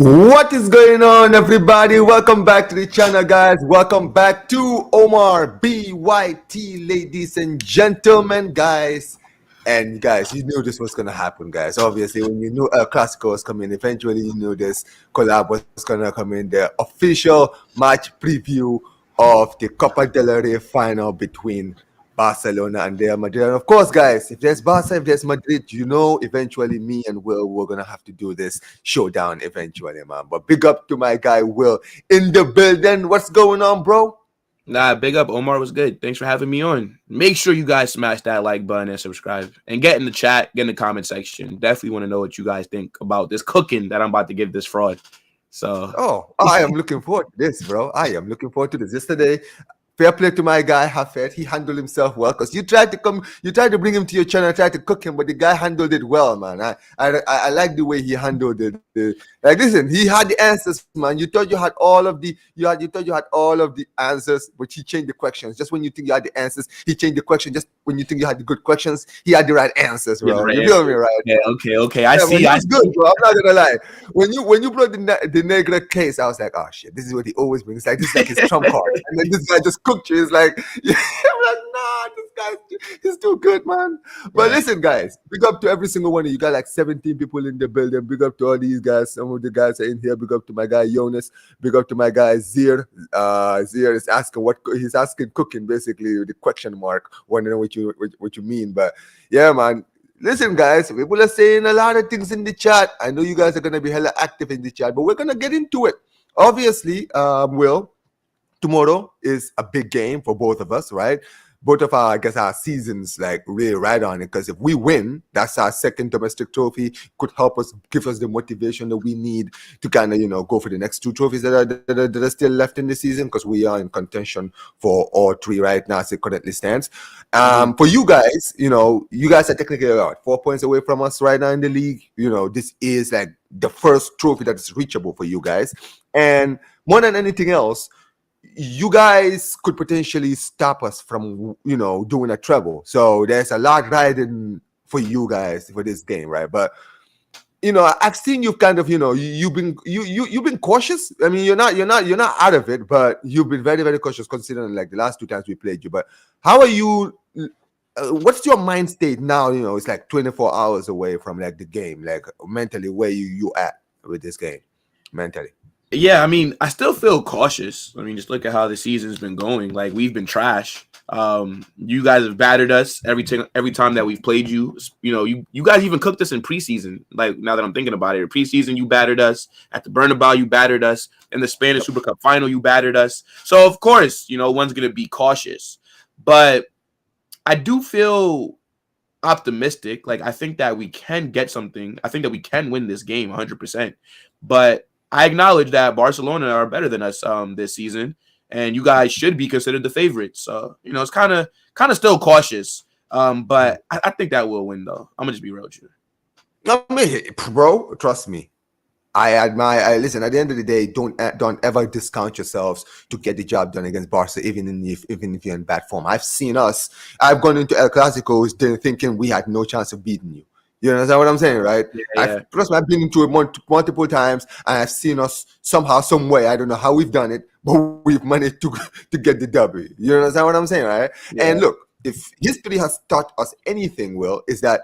What is going on, everybody? Welcome back to the channel, guys. Welcome back to Omar BYT, ladies and gentlemen, guys. And guys, you knew this was gonna happen, guys. Obviously, when you knew Clasico was coming, eventually you knew this collab was gonna come in. The official match preview of the Copa del Rey final between Barcelona and Real Madrid. And of course, guys, if there's Barca, if there's Madrid, you know, eventually me and Will, we're going to have to do this showdown eventually, man. But big up to my guy, Will, in the building. What's going on, bro? Nah, big up. Omar was good. Thanks for having me on. Make sure you guys smash that like button and subscribe. And get in the chat, get in the comment section. Definitely want to know what you guys think about this cooking that I'm about to give this fraud. So, I am looking forward to this, bro. I am looking forward to this. Yesterday, fair play to my guy, Hafed. He handled himself well because you tried to bring him to your channel, tried to cook him, but the guy handled it well, man. I like the way he handled it. Like, listen, he had the answers, man. You thought you had all of the answers, but he changed the questions. Just when you think you had the answers, he changed the question. Just when you think you had the good questions, he had the right answers, bro. Right you feel me, right? Okay. I see. That's good, bro. I'm not gonna lie. When you brought the Negra case, I was like, oh shit, this is what he always brings. Like, this is like his trump card. And then this guy just cooked you. It's like, yeah, I'm like, nah, this guy's he's too good, man. But listen, guys, big up to every single one of you. Got like 17 people in the building. Big up to all these guys. Some of the guys are in here. Big up to my guy Jonas. Big up to my guy Zir. Zir is asking he's asking cooking, basically the question mark. Want to know what you mean? But yeah, man. Listen, guys, people are saying a lot of things in the chat. I know you guys are gonna be hella active in the chat, but we're gonna get into it. Obviously, Will, tomorrow is a big game for both of us, right? Both of our seasons like really ride on it, because if we win, that's our second domestic trophy. Could help us, give us the motivation that we need to kind of go for the next two trophies that are still left in the season, because we are in contention for all three right now as it currently stands. For you guys, you guys are technically about 4 points away from us right now in the league. This is like the first trophy that is reachable for you guys, and more than anything else, you guys could potentially stop us from doing a treble. So there's a lot riding for you guys for this game, right? But I've seen you've kind of you've been cautious. I mean, you're not out of it, but you've been very, very cautious considering like the last two times we played you. But how are you? What's your mind state now? It's like 24 hours away from like the game, like mentally, where you at with this game mentally? Yeah, I mean, I still feel cautious. I mean, just look at how the season's been going. Like, we've been trash. You guys have battered us every time that we've played you. You guys even cooked us in preseason. Like, now that I'm thinking about it, preseason you battered us. At the Bernabeu you battered us. In the Spanish Super Cup final you battered us. So of course, one's gonna be cautious. But I do feel optimistic. Like, I think that we can get something. I think that we can win this game 100%. But I acknowledge that Barcelona are better than us this season, and you guys should be considered the favorites. So, it's kind of still cautious, but I think that we'll win, though. I'm going to just be real with you. I mean, bro, trust me. Listen, at the end of the day, don't ever discount yourselves to get the job done against Barca, even if you're in bad form. I've gone into El Clasicos thinking we had no chance of beating you. You understand what I'm saying, right? Yeah. I've been into it multiple times, and I've seen us somehow, some way. I don't know how we've done it, but we've managed to get the W. You understand what I'm saying, right? Yeah. And look, if history has taught us anything, Will, is that,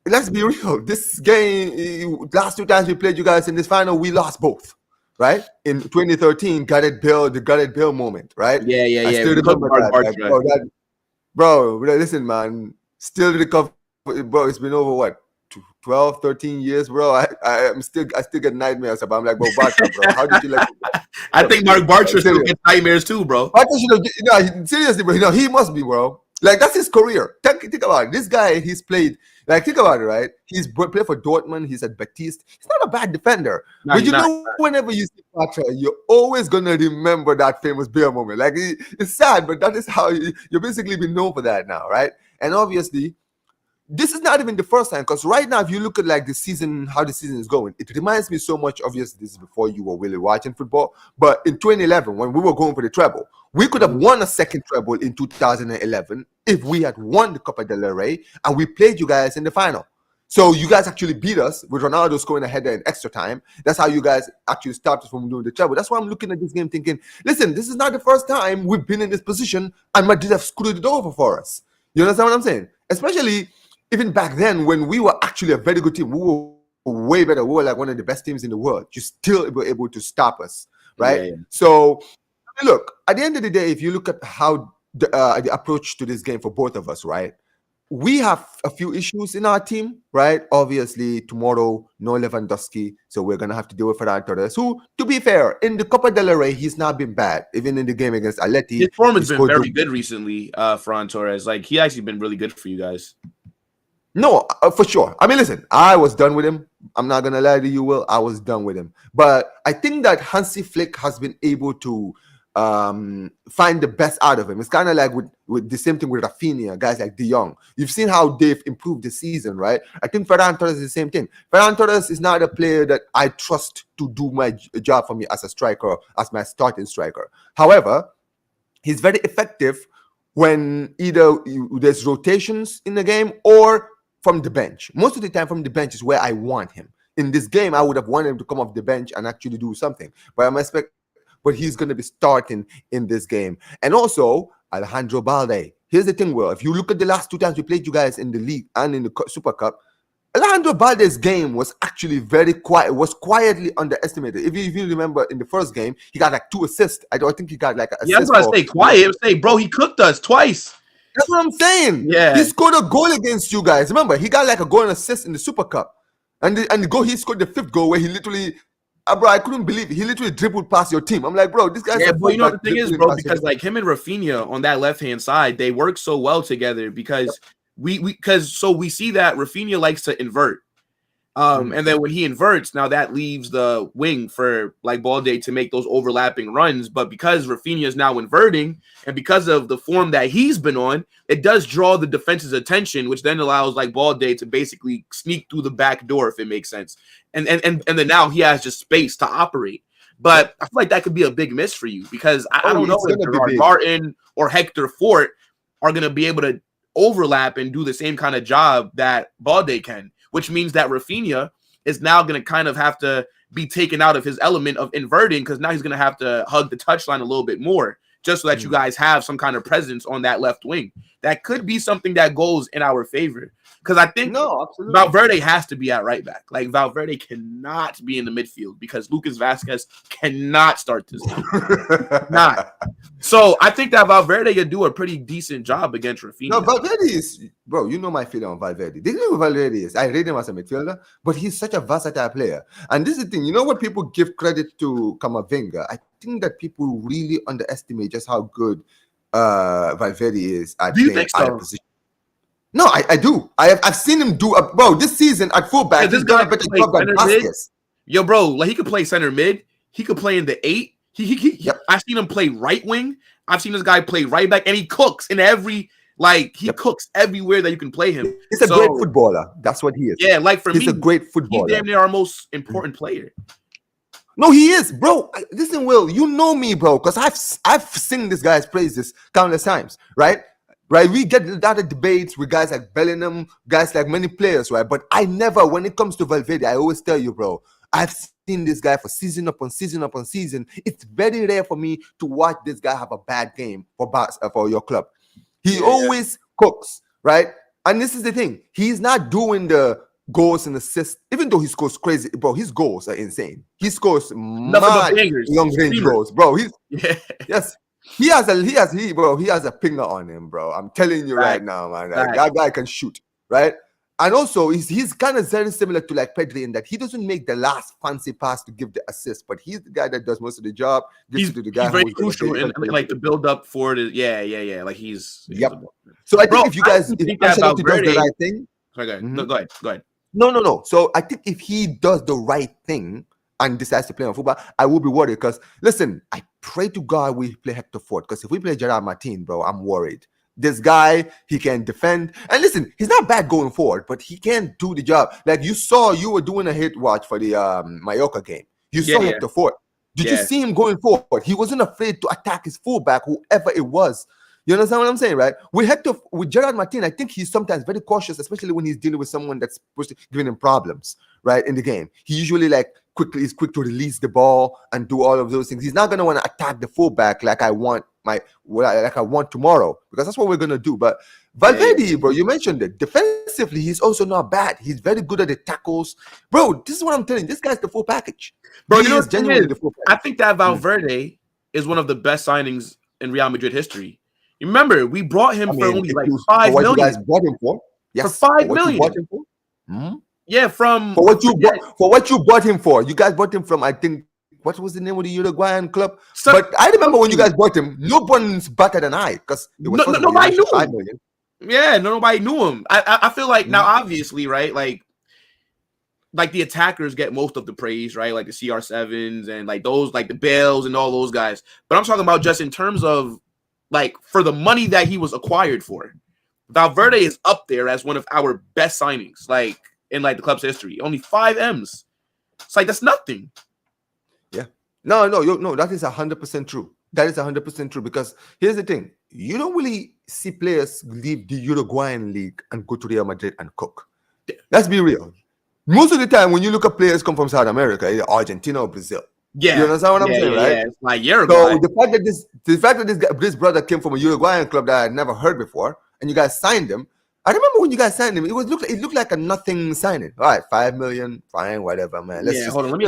let's be real, this game, last two times we played you guys in this final, we lost both, right? In 2013, the Gareth Bale moment, right? Yeah. I still remember that. Bro, listen, man, still recover. Bro, it's been over what, 12, 13 years, bro. I still get nightmares about. I'm like, bro, Barca, bro, how did you like? I think Mark Bartra still gets nightmares too, bro. Seriously, bro. He must be, bro. Like, that's his career. Think about it. This guy, he's played. Like, think about it, right? He's played for Dortmund. He's at Betis. He's not a bad defender. No, but whenever you see Bartra, you're always gonna remember that famous Bale moment. Like, it's sad, but that is how you're basically been known for that now, right? And obviously, this is not even the first time, because right now, if you look at like the season, how the season is going, it reminds me so much. Obviously, this is before you were really watching football, but in 2011, when we were going for the treble, we could have won a second treble in 2011 if we had won the Copa del Rey and we played you guys in the final. So you guys actually beat us with Ronaldo scoring a header in extra time. That's how you guys actually stopped us from doing the treble. That's why I'm looking at this game thinking, listen, this is not the first time we've been in this position and Madrid have screwed it over for us. You understand what I'm saying? Especially even back then when we were actually a very good team. We were way better. We were like one of the best teams in the world. You still were able to stop us, right? Yeah. So look, at the end of the day, if you look at how the approach to this game for both of us, right? We have a few issues in our team, right? Obviously, tomorrow, no Lewandowski, so we're going to have to deal with Ferran Torres, who, to be fair, in the Copa del Rey, he's not been bad. Even in the game against Atleti. His form has been very good recently, Ferran Torres. Like, he actually been really good for you guys. No, for sure. I mean, listen, I was done with him. I'm not going to lie to you, Will. I was done with him. But I think that Hansi Flick has been able to find the best out of him. It's kind of like with the same thing with Rafinha, guys like De Jong. You've seen how they've improved this season, right? I think Ferran Torres is the same thing. Ferran Torres is not a player that I trust to do my job for me as a striker, as my starting striker. However, he's very effective when either there's rotations in the game or from the bench. Most of the time from the bench is where I want him. In this game, I would have wanted him to come off the bench and actually do something. But he's going to be starting in this game. And also, Alejandro Balde. Here's the thing, Will. If you look at the last 2 times we played you guys in the league and in the Super Cup, Alejandro Balde's game was actually very quiet. Was quietly underestimated. If you remember, in the first game, he got like 2 assists. I think he got like an assist. Yeah, that's why I say quiet. I say, bro, he cooked us twice. That's what I'm saying. Yeah. He scored a goal against you guys. Remember, he got like a goal and assist in the Super Cup. And the goal, he scored the 5th goal where he literally... bro, I couldn't believe it. He literally dribbled past your team. I'm like, bro, this guy's... Yeah, but you know what the thing is, bro, because like him and Rafinha on that left-hand side, they work so well together because we see that Rafinha likes to invert. And then when he inverts, now that leaves the wing for like Balde to make those overlapping runs. But because Rafinha is now inverting and because of the form that he's been on, it does draw the defense's attention, which then allows like Balde to basically sneak through the back door, if it makes sense. And then now he has just space to operate. But I feel like that could be a big miss for you because I don't know if Gerard Martin or Hector Fort are going to be able to overlap and do the same kind of job that Balde can. Which means that Rafinha is now going to kind of have to be taken out of his element of inverting because now he's going to have to hug the touchline a little bit more just so that you guys have some kind of presence on that left wing. That could be something that goes in our favor because I think Valverde has to be at right back. Like Valverde cannot be in the midfield because Lucas Vazquez cannot start this game. Not. So I think that Valverde could do a pretty decent job against Rafinha. No, Valverde is, bro, you know my feeling on Valverde. This is what Valverde is. I rate him as a midfielder, but he's such a versatile player. And this is the thing, you know what people give credit to Camavinga? I think that people really underestimate just how good Valverde is at playing out of position. No, I do. I've seen him do bro, this season at fullback. This guy better job than Vazquez. Yo, bro, like he could play center mid. He could play in the 8. I've seen him play right wing. I've seen this guy play right back, and he cooks in every cooks everywhere that you can play him. He's a great footballer. That's what he is. Yeah, like for me, he's a great footballer. He's damn near our most important player. No, he is, bro. Listen, Will, you know me, bro, because I've sing this guy's praises countless times, right? Right, we get a lot of debates with guys like Bellingham, guys like many players, right? But I never, when it comes to Valverde, I always tell you, bro, I've seen this guy for season upon season upon season. It's very rare for me to watch this guy have a bad game for your club. He always cooks, right? And this is the thing. He's not doing the goals and assists, even though he scores crazy, bro. His goals are insane. He scores mad long range goals, bro. Yes. He has a pinger on him, bro. I'm telling you right now, man. That guy can shoot, right? And also, he's kind of very similar to like Pedri in that he doesn't make the last fancy pass to give the assist, but he's the guy that does most of the job. He's very crucial in like the build up for it. Yeah. Like he's so I think if you guys, if Ancelotti does the right thing, no, go ahead. No. So I think if he does the right thing and decides to play on football, I will be worried because listen, I pray to God we play Hector Fort because if we play Gerard Martin, bro, I'm worried. This guy, he can defend. And listen, he's not bad going forward, but he can do the job. Like you were doing a hit watch for the Mallorca game. You saw Hector Fort. Did you see him going forward? He wasn't afraid to attack his fullback, whoever it was. You understand what I'm saying, right? With Gerard Martin, I think he's sometimes very cautious, especially when he's dealing with someone that's supposed to giving him problems, right, in the game. He usually is quick to release the ball and do all of those things. He's not going to want to attack the fullback like I want tomorrow, because that's what we're going to do. But Valverde, bro, you mentioned it. Defensively, he's also not bad. He's very good at the tackles. Bro, this is what I'm telling you. This guy's the full package. Bro, he is genuinely the full package. I think that Valverde is one of the best signings in Real Madrid history. You remember, we brought him for only like $5 million. You guys bought him for? Yes. For $5 million. Yeah, for what you bought him for. You guys bought him from, I think, what was the name of the Uruguayan club? But I remember when you guys bought him, no one's better than I, because it was nobody knew $5 million. Yeah, nobody knew him. I feel like now, obviously, right, like the attackers get most of the praise, right? Like the CR7s and like those, like the Bales and all those guys. But I'm talking about just in terms of like for the money that he was acquired for. Valverde is up there as one of our best signings, like in like the club's history. Only 5 M's. It's like that's nothing. Yeah. No, that is 100% true. That is 100% true, because here's the thing. You don't really see players leave the Uruguayan league and go to Real Madrid and cook. Let's be real. Most of the time, when you look at players come from South America, either Argentina or Brazil. Yeah, you understand what I'm saying, right? Yeah, it's like Uruguay. So the fact that this brother came from a Uruguayan club that I had never heard before, and you guys signed him. I remember when you guys signed him, it looked like a nothing signing. All right, $5 million, fine, whatever, man. Hold on.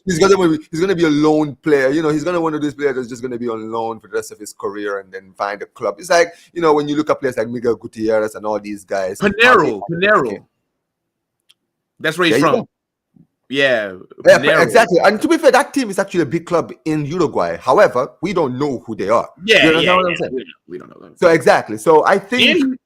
He's gonna be a loan player. You know, he's gonna one of these players that's just gonna be on loan for the rest of his career and then find a club. It's like, you know, when you look at players like Miguel Gutierrez and all these guys. Pinero. That's where he's from. Yeah, exactly. And to be fair, that team is actually a big club in Uruguay. However, we don't know who they are. Yeah, we don't know them. So exactly. So I think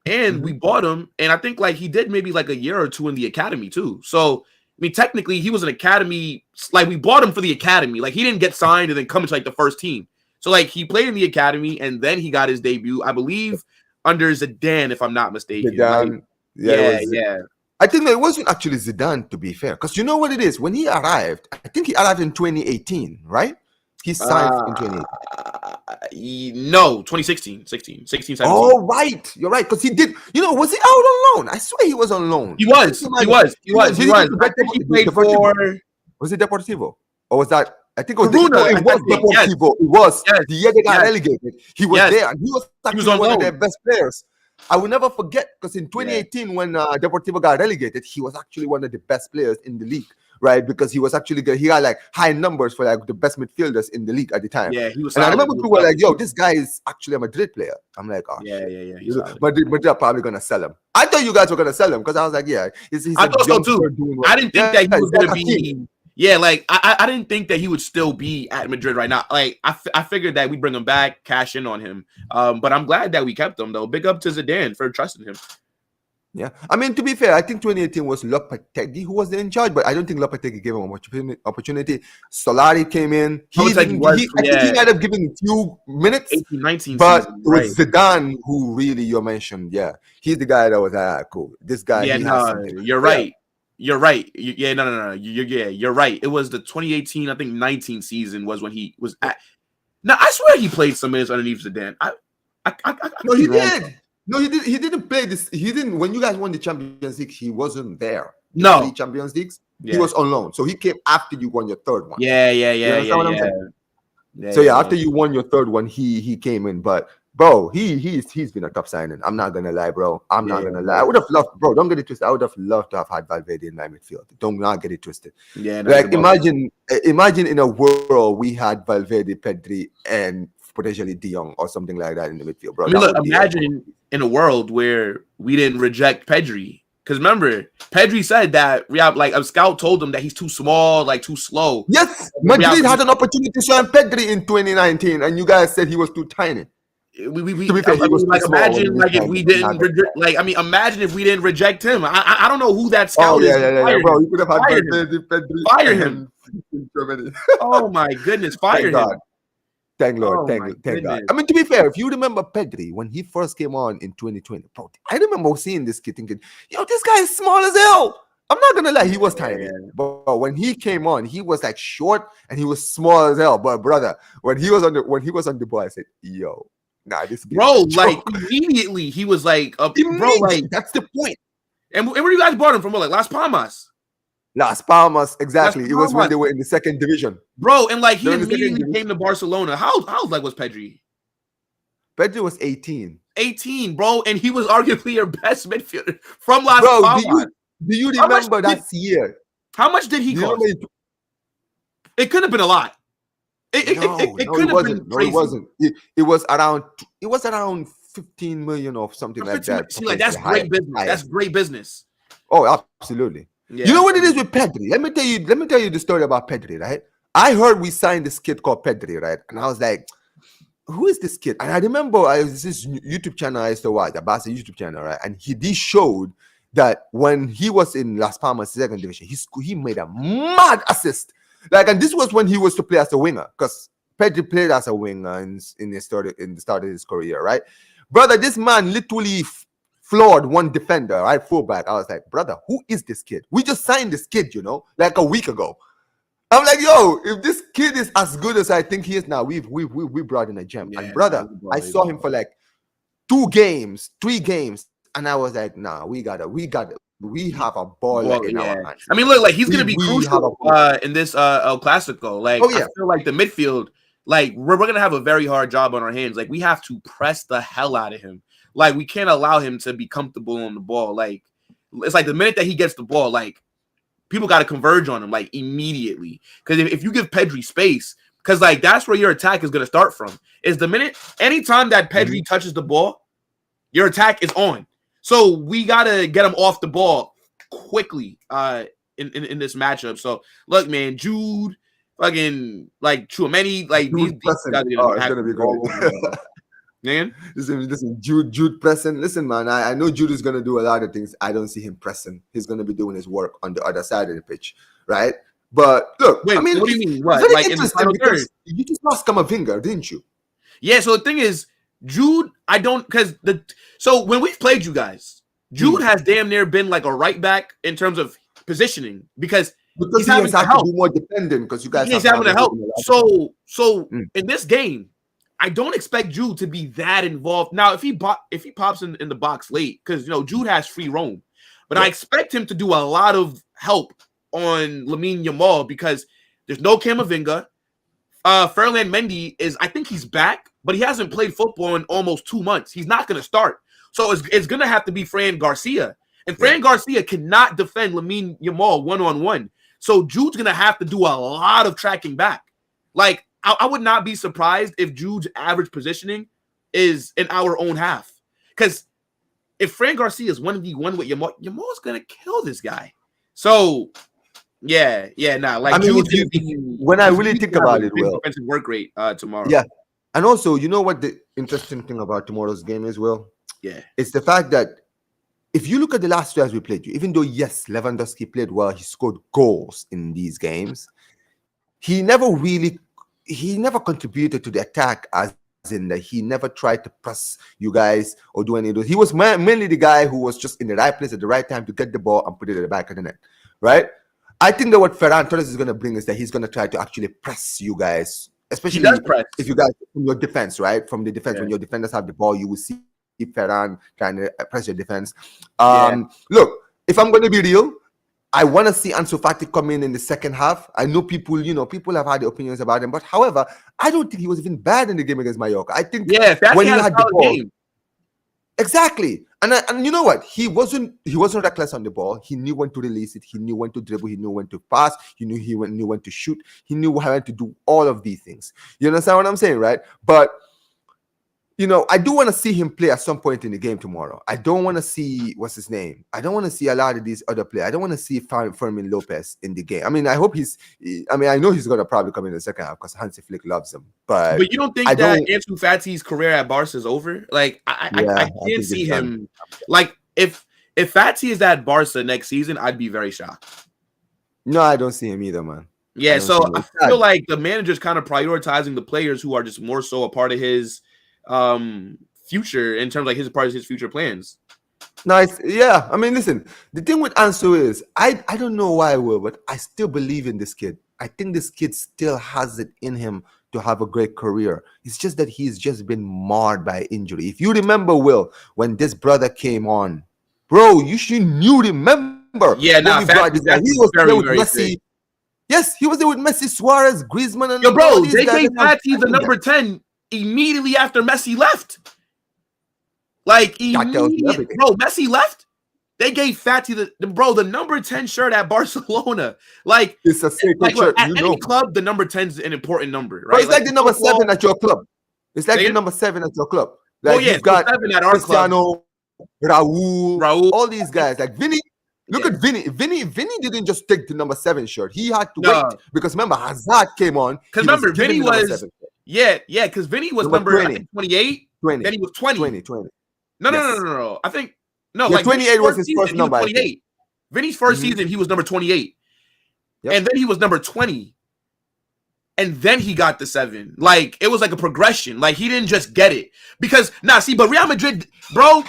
and we bought him, and I think like he did maybe like a year or two in the academy too. So I mean, technically, he was an academy. Like we bought him for the academy. Like he didn't get signed and then come into like the first team. So like he played in the academy, and then he got his debut, I believe, under Zidane, if I'm not mistaken. Zidane, yeah. I think that it wasn't actually Zidane, to be fair, because you know what it is. When he arrived, I think he arrived in 2018, right? He signed in 2018. No, 2016, 16, 17. Oh, right. You're right. Because he did, you know, was he out on loan? I swear he was on loan. He was. I think he played for... Was it Deportivo? Or was that... I think it was Deportivo. Yes. It was. The year they got relegated. He was there. And he was actually one of their best players. I will never forget, because in 2018, when Deportivo got relegated, he was actually one of the best players in the league, right? Because he was actually he had like high numbers for like the best midfielders in the league at the time. Yeah, he was. And I remember people were like, "Yo, this guy is actually a Madrid player." I'm like, "Oh, yeah." Madrid are probably gonna sell him." I thought you guys were gonna sell him, because I was like, "Yeah, he's I thought so too." I didn't think that he was gonna be. Yeah, like I didn't think that he would still be at Madrid right now. Like I figured that we'd bring him back, cash in on him. But I'm glad that we kept him though. Big up to Zidane for trusting him. Yeah, I mean, to be fair, I think 2018 was Lopetegui who was in charge, but I don't think Lopetegui gave him an opportunity. Solari came in. I think he might have given a few minutes, 18, 19 but season, it was Zidane who really you mentioned. Yeah, he's the guy that was cool. This guy. Yeah, you're right. You're right. No. You're right. It was the 2018, I think 19 season was when he was at. Now I swear he played some minutes underneath Zidane. No, he did. No, he did. He didn't play this. He didn't. When you guys won the Champions League, he wasn't there. No, Champions Leagues. He was on loan, so he came after you won your third one. Yeah. So after you won your third one, he came in, but. Bro, he's been a top signing. I'm not gonna lie, bro. I'm not gonna lie. I would have loved, bro. Don't get it twisted. I would have loved to have had Valverde in my midfield. Don't not get it twisted. Yeah, like imagine in a world we had Valverde, Pedri, and potentially De Jong or something like that in the midfield, bro. I mean, look, imagine in a world where we didn't reject Pedri. Because remember, Pedri said that like a scout told him that he's too small, like too slow. Yes, Madrid had an opportunity to sign Pedri in 2019, and you guys said he was too tiny. To be fair, imagine like if we didn't imagine if we didn't reject him. I don't know who that scout is. Yeah, bro. You could have had Pedri. Fire him. Oh my goodness, fire him. Thank Lord, thank God. I mean, to be fair, if you remember Pedri when he first came on in 2020, bro, I remember seeing this kid thinking, "Yo, this guy is small as hell." I'm not gonna lie, he was tiny, but when he came on, he was like short and he was small as hell. But brother, when he was on the ball, I said, "Yo." Nah, this kid Bro, is a like joke. immediately he was like, bro, like, That's the point. and where you guys bought him from? What, like Las Palmas? Las Palmas, Las exactly. It was when Palmas, they were in the second division. bro, and like They he were in the second immediately division. came to Barcelona. How like was Pedri? Pedri was 18. 18, bro, and he was arguably your best midfielder from Las Bro, Palmas. do you How much remember that year? How much did he Do you cost? remember It could have been a lot. It No, could it have been wasn't. No, crazy. it wasn't. It was around 15 million or something like that. See, like that's Potentially great business. higher. That's great business. Oh, absolutely. Yeah. You know what it is with Pedri? Let me tell you the story about Pedri, right? I heard we signed this kid called Pedri, right? And I was like, who is this kid? And I remember this YouTube channel I used to watch, the Barca YouTube channel, right? And he showed that when he was in Las Palmas second division, he made a mad assist. Like, and this was when he was to play as a winger, because Pedri played as a winger in the start of his career, right? Brother, this man literally floored one defender, right? Fullback. I was like, brother, who is this kid? We just signed this kid, like a week ago. I'm like, yo, if this kid is as good as I think he is now, we brought in a gem. Yeah, and brother, I saw him for like 3 games, and I was like, nah, we have a ball in our hands. I mean, look, like he's gonna be crucial in this El Clasico. Like, I feel like the midfield, like we're gonna have a very hard job on our hands. Like, we have to press the hell out of him. Like, we can't allow him to be comfortable on the ball. Like, it's like the minute that he gets the ball, like people got to converge on him like immediately. Because if you give Pedri space, because like that's where your attack is gonna start from. Is the minute anytime that Pedri touches the ball, your attack is on. So we gotta get him off the ball quickly in this matchup. So look, man, Jude, fucking like Tchouameni, like these guys it's gonna be great. Man, listen, Jude pressing. Listen, man, I know Jude is gonna do a lot of things. I don't see him pressing. He's gonna be doing his work on the other side of the pitch, right? But look, wait, I mean, what do you mean? What? Like in the final third? You just lost Camavinga, didn't you? Yeah. So the thing is, Jude, so when we've played you guys, Jude has damn near been like a right back in terms of positioning because he's having to help. Be more dependent because you guys. He's having to help. So in this game, I don't expect Jude to be that involved. Now, if he pops in the box late, because Jude has free roam, but I expect him to do a lot of help on Lamine Yamal because there's no Camavinga. Ferland Mendy I think he's back, but he hasn't played football in almost 2 months. He's not going to start. So it's going to have to be Fran Garcia. And Fran Garcia cannot defend Lamine Yamal one-on-one. So Jude's going to have to do a lot of tracking back. Like, I would not be surprised if Jude's average positioning is in our own half. Because if Fran Garcia is 1v1 with Yamal, Yamal's going to kill this guy. So, like, I mean, when I really think about it, defensive work rate tomorrow. Yeah. And also, you know what the interesting thing about tomorrow's game is, Will? Yeah. It's the fact that if you look at the last 2 times we played you, even though, yes, Lewandowski played well, he scored goals in these games, he never contributed to the attack, as in that he never tried to press you guys or do any of those. He was mainly the guy who was just in the right place at the right time to get the ball and put it at the back of the net, right? I think that what Ferran Torres is going to bring is that he's going to try to actually press you guys, especially if you guys from your defense, right? From the defense, when your defenders have the ball, you will see Ferran trying to press your defense. Look, if I'm going to be real, I want to see Ansu Fati come in the second half. I know people have had opinions about him, but however, I don't think he was even bad in the game against Mallorca. I think when he had the ball, exactly. And you know what? He wasn't reckless on the ball. He knew when to release it. He knew when to dribble. He knew when to pass. He knew when to shoot. He knew how to do all of these things. You understand what I'm saying, right? But I do want to see him play at some point in the game tomorrow. I don't want to see I don't want to see a lot of these other players. I don't want to see Fermin Lopez in the game. I mean, I know he's going to probably come in the second half because Hansi Flick loves him. But you don't think that Ansu Fati's career at Barca is over? Like, I can't see him. Like, if Fati is at Barca next season, I'd be very shocked. No, I don't see him either, man. Yeah, so I feel like the manager's kind of prioritizing the players who are just more so a part of his future in terms of like part of his future plans. Nice. I mean, listen, the thing with Ansu is I don't know why, but I still believe in this kid. I think this kid still has it in him to have a great career. It's just that he's just been marred by injury. If you remember, Will, when this brother came on, bro, remember Yeah, when we brought this guy. He was there with Messi. Big. Yes, he was there with Messi, Suarez, Griezmann, and yo, bro, all these they guys. gave Fati the number 10 immediately after Messi left. Like, immediately, bro, Messi left. They gave Fati the number 10 shirt at Barcelona. Like, it's a sacred shirt. At any club, the number 10 is an important number, right? But it's like the number 7 at your club. It's like the number 7 at your club. Like you've got 7 at our Cristiano, club. Raul, all these guys. Like Vinny. Look at Vinny. Vinny didn't just take the number 7 shirt. He had to wait because remember Hazard came on. Because remember, Vinny was because Vinny was number 28. 20. Then he was 20. 20. No. I think like 28 was his first number. 28. Vinny's first season, he was number 28. Yep. And then he was number 20. And then he got the 7. Like, it was like a progression. Like, he didn't just get it. Because, but Real Madrid, bro,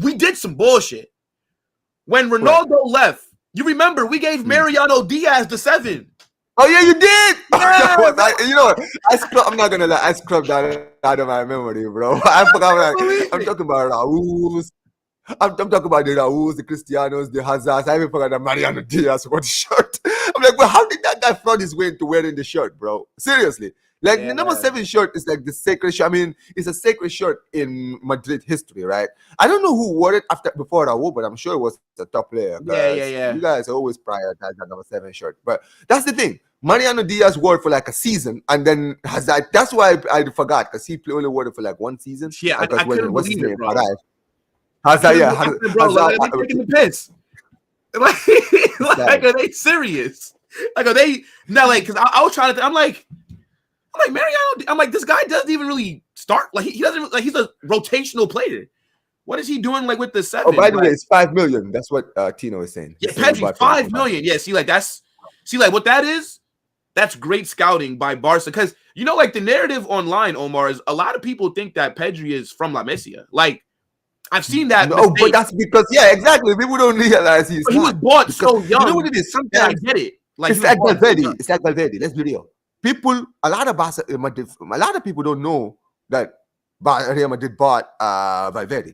we did some bullshit. When Ronaldo left, you remember, we gave Mariano Diaz the 7. Oh, yeah, you did! Yeah, you know what? I'm not going to lie. I scrubbed that out of my memory, bro. I forgot. I'm talking about Raúl's. I'm talking about the Raúl's, the Cristianos, the Hazards. I even forgot that Mariano Diaz wore the shirt. I'm like, well, how did that guy find his way into wearing the shirt, bro? Seriously. Like, the number 7 shirt is like the sacred shirt. I mean, it's a sacred shirt in Madrid history, right? I don't know who wore it before Raúl, but I'm sure it was the top player. Yeah. You guys always prioritize that number 7 shirt. But that's the thing. Mariano Diaz wore it for like a season, and then Hazard. That's why I forgot, because he only wore it for like 1 season. Yeah, I couldn't believe it, bro. Hazard, bro, like, are they taking the piss? Like, are they serious? Like, are they now? Like, because I was trying to. I'm like Mariano. I'm like, this guy doesn't even really start. Like, he doesn't. Like, he's a rotational player. What is he doing? Like with the 7? Oh, by the way, it's 5 million. That's what Tino is saying. Yeah, Pedri, 5 million. Yeah, see, like what that is. That's great scouting by Barca, because you know, like the narrative online, Omar, is a lot of people think that Pedri is from La Masia. Like, I've seen that. No, but that's because exactly. People don't realize he was bought so young. You know what it is? Sometimes I get it. Like, it's like Valverde. It's like Valverde. Let's be real. A lot of people don't know that Real Madrid bought Valverde.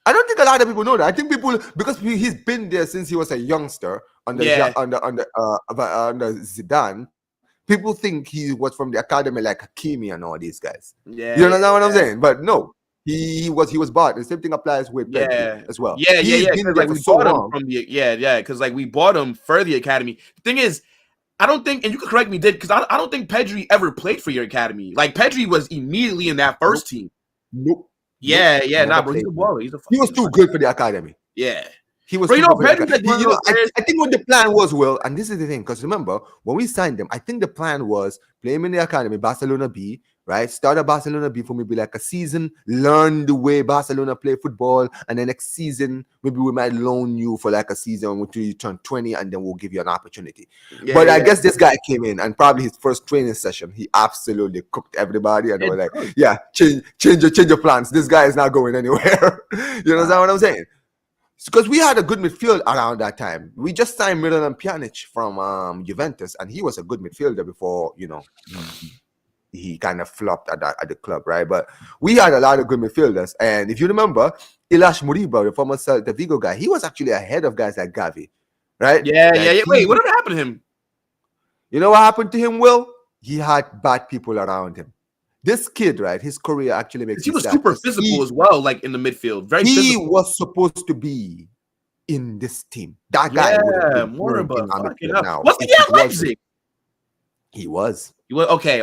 I don't think a lot of people know that. I think people, because he's been there since he was a youngster under Zidane. People think he was from the academy like Hakimi and all these guys. Yeah, you know what I'm saying? But no, he was bought. The same thing applies with Pedri as well. Yeah. Like, we bought him from the because like we bought him for the academy. The thing is, I don't think, and you can correct me, because I don't think Pedri ever played for your academy. Like, Pedri was immediately in that first team. Nope. Yeah, bro. He's a baller. He was too good for the academy. Yeah. He was. But Pedri, I think what the plan was, Will, and this is the thing, because remember when we signed him, I think the plan was play him in the academy, Barcelona B, right? Start at Barcelona B for maybe like a season, learn the way Barcelona play football, and then next season maybe we might loan you for like a season until you turn 20, and then we'll give you an opportunity. But I guess this guy came in, and probably his first training session, he absolutely cooked everybody, and they were like, "Yeah, change your plans. This guy is not going anywhere." You know what I'm saying? Because we had a good midfield around that time. We just signed Milan Pjanic from Juventus, and he was a good midfielder before, he kind of flopped at the club, right? But we had a lot of good midfielders. And if you remember, Ilaix Moriba, the former Celta Vigo guy, he was actually ahead of guys like Gavi, right? Yeah. Wait, whatever happened to him? You know what happened to him, Will? He had bad people around him. This kid, right, his career actually makes he was super physical as well, like in the midfield. Very physical. He was supposed to be in this team. That guy more about now. Was he at Leipzig? He was. Okay.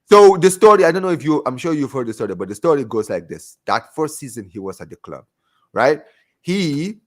So the story, I don't know I'm sure you've heard the story, but the story goes like this. That first season he was at the club, right? He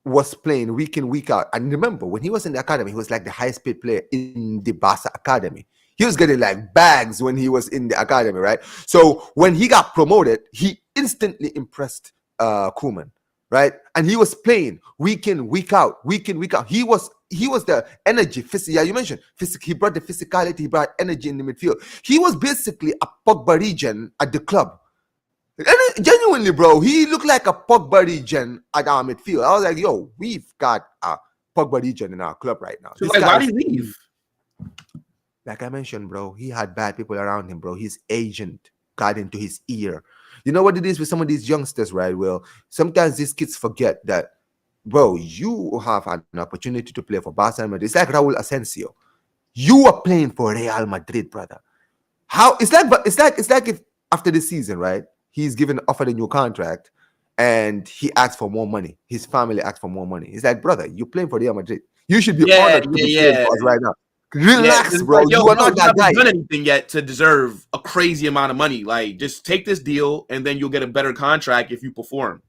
was playing week in, week out. And remember, when he was in the academy, he was like the highest paid player in the Barca academy. He was getting like bags when he was in the academy, right? So when he got promoted, he instantly impressed Koeman, right? And he was playing week in, week out. He was the energy. Yeah, you mentioned physical. He brought the physicality. He brought energy in the midfield. He was basically a Pogba regen at the club. And genuinely, bro, he looked like a Pogba regen at our midfield. I was like, yo, we've got a Pogba region in our club right now. So, This like, why guy, did he leave? like I mentioned, bro, he had bad people around him, bro. His agent got into his ear. You know what it is with some of these youngsters, right? Well, sometimes these kids forget that, bro, you have an opportunity to play for Barcelona. It's like Raul Asensio. You are playing for Real Madrid, brother. How it's like if after the season, right? He's offered a new contract and he asks for more money. His family asks for more money. He's like, brother, you're playing for Real Madrid. You should be honored to be playing for us right now. Relax, bro. Like, you are not you that guy. haven't done anything yet to deserve a crazy amount of money. Like, just take this deal, and then you'll get a better contract if you perform.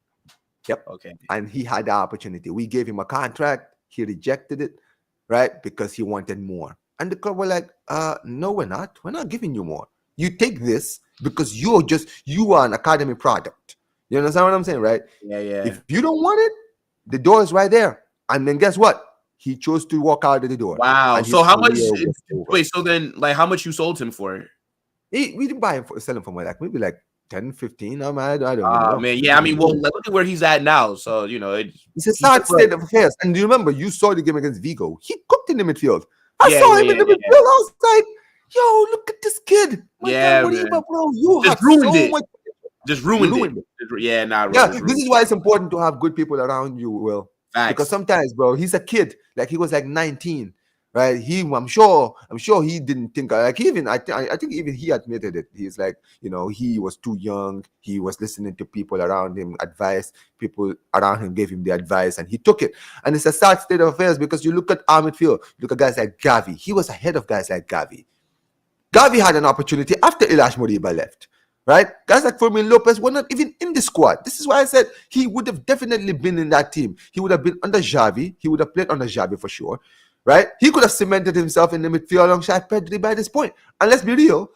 Yep. Okay. And he had the opportunity. We gave him a contract. He rejected it, right? Because he wanted more. And the club were like, no, we're not. We're not giving you more. You take this because you are an academy product. You understand what I'm saying, right? Yeah, yeah. If you don't want it, the door is right there. And then guess what? He chose to walk out of the door. Wow. So how much? Wait. So then, like, how much you sold him for? We didn't buy him sell him for more, like maybe like 10, 15. I don't know. Man, yeah. I mean, well, look at where he's at now. So it's a sad state of affairs. And do you remember you saw the game against Vigo? He cooked in the midfield. I saw him in the midfield. I was like, yo, look at this kid. Bro, you just have ruined so much. Just ruined it. Yeah, this is why it's important to have good people around you, Will. Facts. Because sometimes, bro, he's a kid. Like he was like 19, right? I'm sure he didn't think like I think even he admitted it. He's like, he was too young. He was listening to people around him, advice. People around him gave him the advice, and he took it. And it's a sad state of affairs because you look at our midfield, look at guys like Gavi. He was ahead of guys like Gavi. Gavi had an opportunity after Ilash Moriba left. Right? Guys like Fermin Lopez were not even in the squad. This is why I said he would have definitely been in that team. He would have been under Xavi. He would have played under Xavi for sure. Right? He could have cemented himself in the midfield alongside Pedri by this point. And let's be real,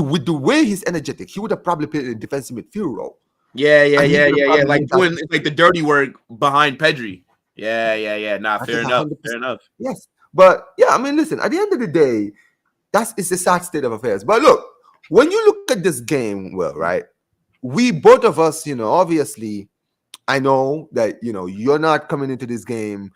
with the way he's energetic, he would have probably played in a defensive midfield role. Yeah. Like doing like the dirty work behind Pedri. Yeah. Nah, fair enough. Yes. But yeah, I mean, listen, at the end of the day, it's a sad state of affairs. But look, when you look at this game, well, right, we both of us, obviously, I know that, you're not coming into this game,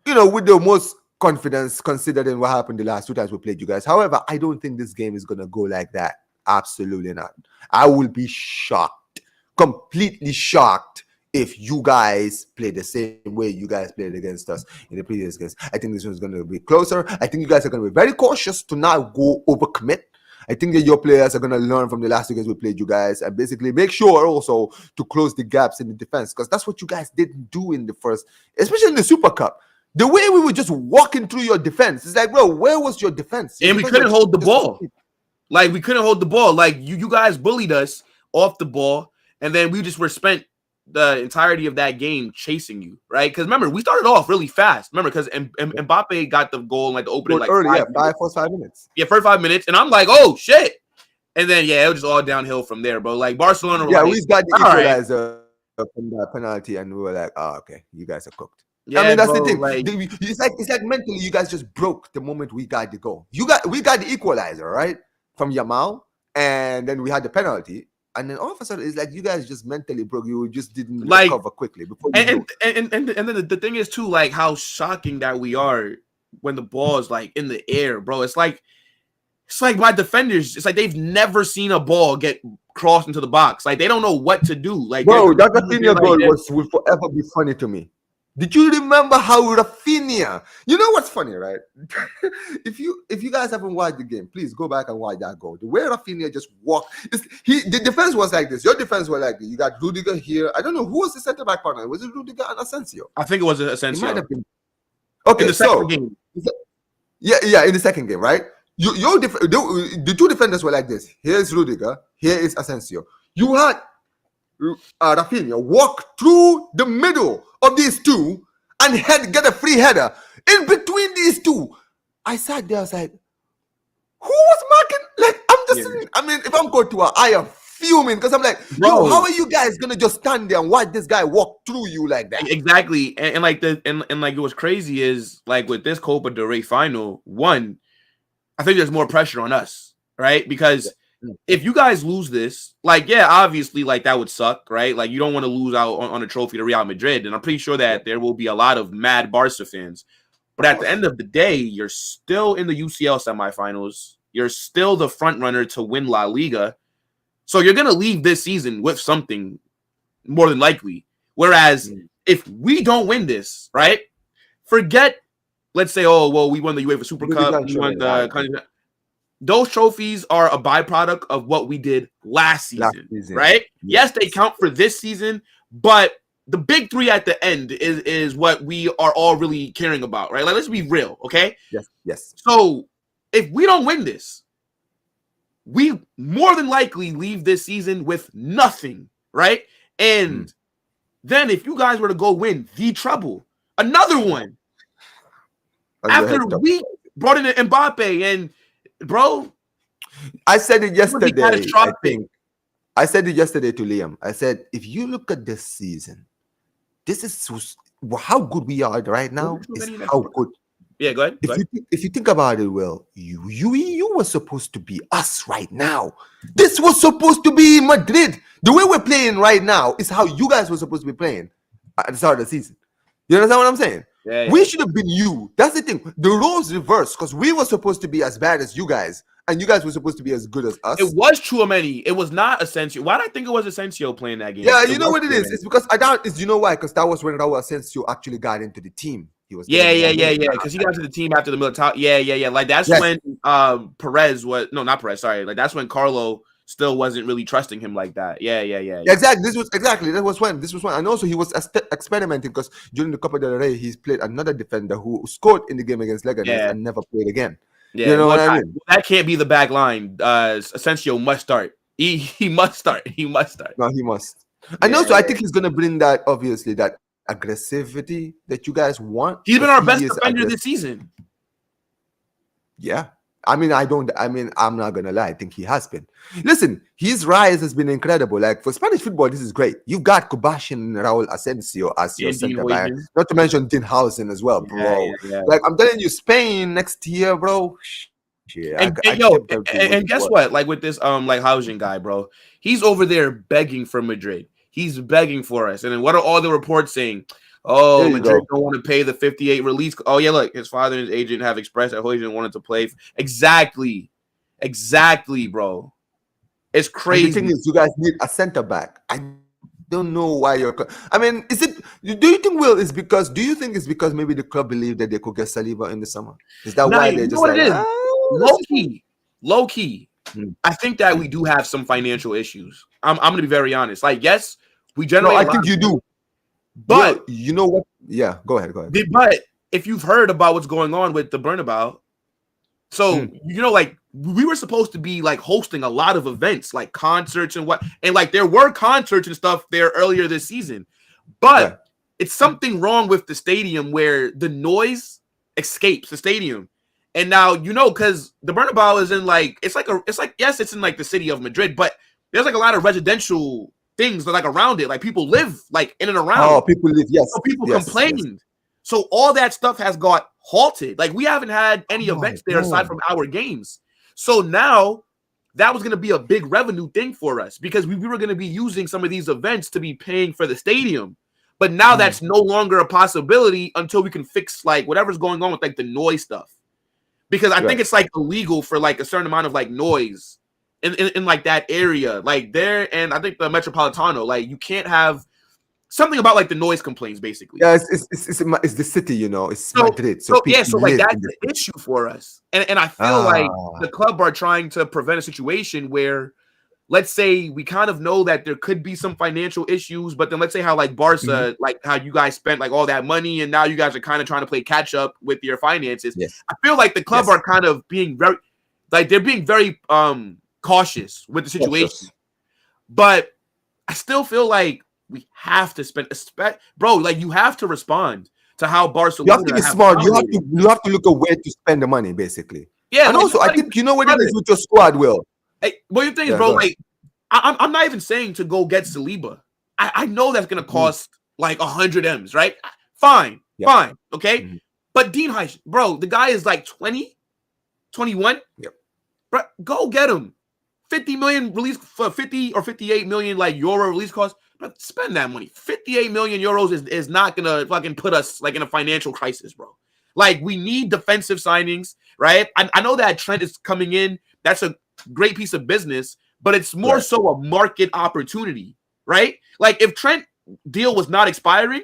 with the most confidence considering what happened the last 2 times we played you guys. However, I don't think this game is going to go like that. Absolutely not. I will be shocked, completely shocked if you guys play the same way you guys played against us in the previous games. I think this one's going to be closer. I think you guys are going to be very cautious to not go overcommit. I think that your players are going to learn from the last 2 games we played you guys and basically make sure also to close the gaps in the defense, because that's what you guys didn't do in the first, especially in the Super Cup. The way we were just walking through your defense, it's like, bro, where was your defense? And we couldn't hold the ball. Like, we couldn't hold the ball. Like, you guys bullied us off the ball, and then we just were spent the entirety of that game chasing you, right? Because remember, we started off really fast. Remember, because Mbappe got the goal in like the opening, like early, 5 minutes. Yeah, first 5 minutes, and I'm like, oh shit! And then it was just all downhill from there, bro. Like Barcelona, we got the equalizer from that penalty, and we were like, oh, okay, you guys are cooked. Yeah, I mean that's the thing. Like, it's like mentally, you guys just broke the moment we got the goal. We got the equalizer, right, from Yamal, and then we had the penalty. And then all of a sudden, it's like you guys just mentally broke. You just didn't recover quickly before. And then the thing is too, like how shocking that we are when the ball is like in the air, bro. It's like my defenders. It's like they've never seen a ball get crossed into the box. Like they don't know what to do. Like, bro, that Rafinha goal will forever be funny to me. Did you remember how Rafinha? You know what's funny, right? if you guys haven't watched the game, please go back and watch that goal. The way Rafinha just walked, the defense was like this. Your defense was like this. You got Rudiger here. I don't know who was the center back partner. Was it Rudiger and Asensio? I think it was Asensio. It might have been. Okay, in the second game. Yeah, in the second game, right? The 2 defenders were like this. Here's Rudiger. Here is Asensio. You had Rafinha walk through the middle of these 2 and get a free header in between these 2. I sat there, I was like, who was marking? Like, I'm just, I mean, if I'm going to I am fuming because I'm like, bro, how are you guys gonna just stand there and watch this guy walk through you like that? Exactly, and like like it was crazy is like with this Copa del Rey final, I think there's more pressure on us, right? Because if you guys lose this, like, obviously, like, that would suck, right? Like, you don't want to lose out on a trophy to Real Madrid. And I'm pretty sure that there will be a lot of mad Barca fans. But at the end of the day, you're still in the UCL semifinals. You're still the front runner to win La Liga. So you're going to leave this season with something more than likely. Whereas if we don't win this, right, forget, let's say, oh, well, we won the UEFA Super Cup. We won the those trophies are a byproduct of what we did last season. Right? Yes, they count for this season, but the big three at the end is what we are all really caring about, right? Like, let's be real, okay? Yes. So if we don't win this, we more than likely leave this season with nothing, right? And then if you guys were to go win the treble, another one, after we brought in Mbappe and, bro, I said it yesterday. I said it yesterday to Liam. I said, if you look at this season, this is how good we are right now. Is how good. Yeah, go ahead. If you think about it, Will, you were supposed to be us right now. This was supposed to be Madrid. The way we're playing right now is how you guys were supposed to be playing at the start of the season. You understand what I'm saying? Yeah. We should have been you. That's the thing. The roles reversed because we were supposed to be as bad as you guys, and you guys were supposed to be as good as us. It was Tchouaméni. It was not Asensio. Why did I think it was Asensio playing that game? Yeah, you know what it is? It's because you know why? Because that was when Raul Asensio actually got into the team. He was yeah. Because he got to the team after the Militao. Yeah. Like that's when Perez was not Perez. Sorry, like that's when Carlo still wasn't really trusting him like that. Yeah. Exactly. That was when. And also he was experimenting because during the Copa del Rey, he's played another defender who scored in the game against Leganes and never played again. Yeah, you know what I mean? That can't be the back line. Asensio must start. He must start. No, he must. And also, I think he's gonna bring that aggressivity that you guys want. He's been our best defender this season. Yeah. I'm not gonna lie. I think he has been. Listen, his rise has been incredible. Like for Spanish football, this is great. You've got Kubash and Raul Asensio as your center back. Not to mention Dinhausen as well, bro. Yeah. Like I'm telling you, Spain next year, bro. Yeah, and guess what? Like with this like Hausen guy, bro, he's over there begging for Madrid. He's begging for us. And then what are all the reports saying? Oh, Madrid don't want to pay the 58 release. Oh, yeah, look, his father and his agent have expressed that Hausen wanted to play. Exactly, bro. It's crazy. And the thing is, you guys need a center back. I don't know why you're. I mean, do you think, Will, do you think it's because maybe the club believed that they could get Saliba in the summer? Is that why they're just like, low key? I think that we do have some financial issues. I'm going to be very honest. Like, yes, we generally. No, I think you do. But you know what? Yeah, go ahead. But if you've heard about what's going on with the Bernabeu, like we were supposed to be like hosting a lot of events, like concerts and like there were concerts and stuff there earlier this season, but it's something wrong with the stadium where the noise escapes the stadium. And now because the Bernabeu is in it's in like the city of Madrid, but there's like a lot of residential things that like around it, like people live like in and around. Oh, people live, yes. So people complained. Yes. So all that stuff has got halted. Like we haven't had any events there aside from our games. So now that was going to be a big revenue thing for us because we were going to be using some of these events to be paying for the stadium. But now that's no longer a possibility until we can fix like whatever's going on with like the noise stuff. Because I think it's like illegal for like a certain amount of like noise in like that area, like there, and I think the Metropolitano, like you can't have something about like the noise complaints, basically. Yeah, it's the city, it's Madrid. So that's the issue for us, and I feel like the club are trying to prevent a situation where, let's say, we kind of know that there could be some financial issues, but then let's say how like Barca, like how you guys spent like all that money, and now you guys are kind of trying to play catch up with your finances. Yes. I feel like the club are kind of being very cautious with the situation, but I still feel like we have to spend, bro. Like you have to respond to how Barcelona. You have to be smart. You have to look at where to spend the money, basically. Yeah, and also I think what it is with your squad, Will. Hey, what you think, bro? Like I'm not even saying to go get Saliba. I know that's gonna cost like 100 M's, right? Fine, okay. But Dean Heisch, bro, the guy is like 20, 21. Yep. Bro, go get him. 50 million release for 50 or 58 million like euro release cost. But spend that money. 58 million euros is not gonna fucking put us like in a financial crisis, bro. Like, we need defensive signings, right? I know that Trent is coming in. That's a great piece of business, but it's more so a market opportunity, right? Like, if Trent deal was not expiring,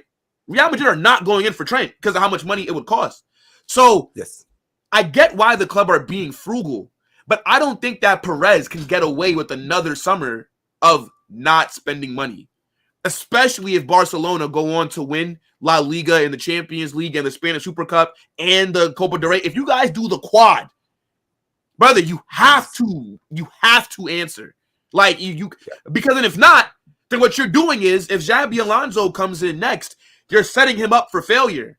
Real Madrid are not going in for Trent because of how much money it would cost. So yes, I get why the club are being frugal, but I don't think that Perez can get away with another summer of not spending money, especially if Barcelona go on to win La Liga and the Champions League and the Spanish Super Cup and the Copa del Rey. If you guys do the quad, brother, you have to answer. Like, you because then if not, then what you're doing is, if Xabi Alonso comes in next, you're setting him up for failure.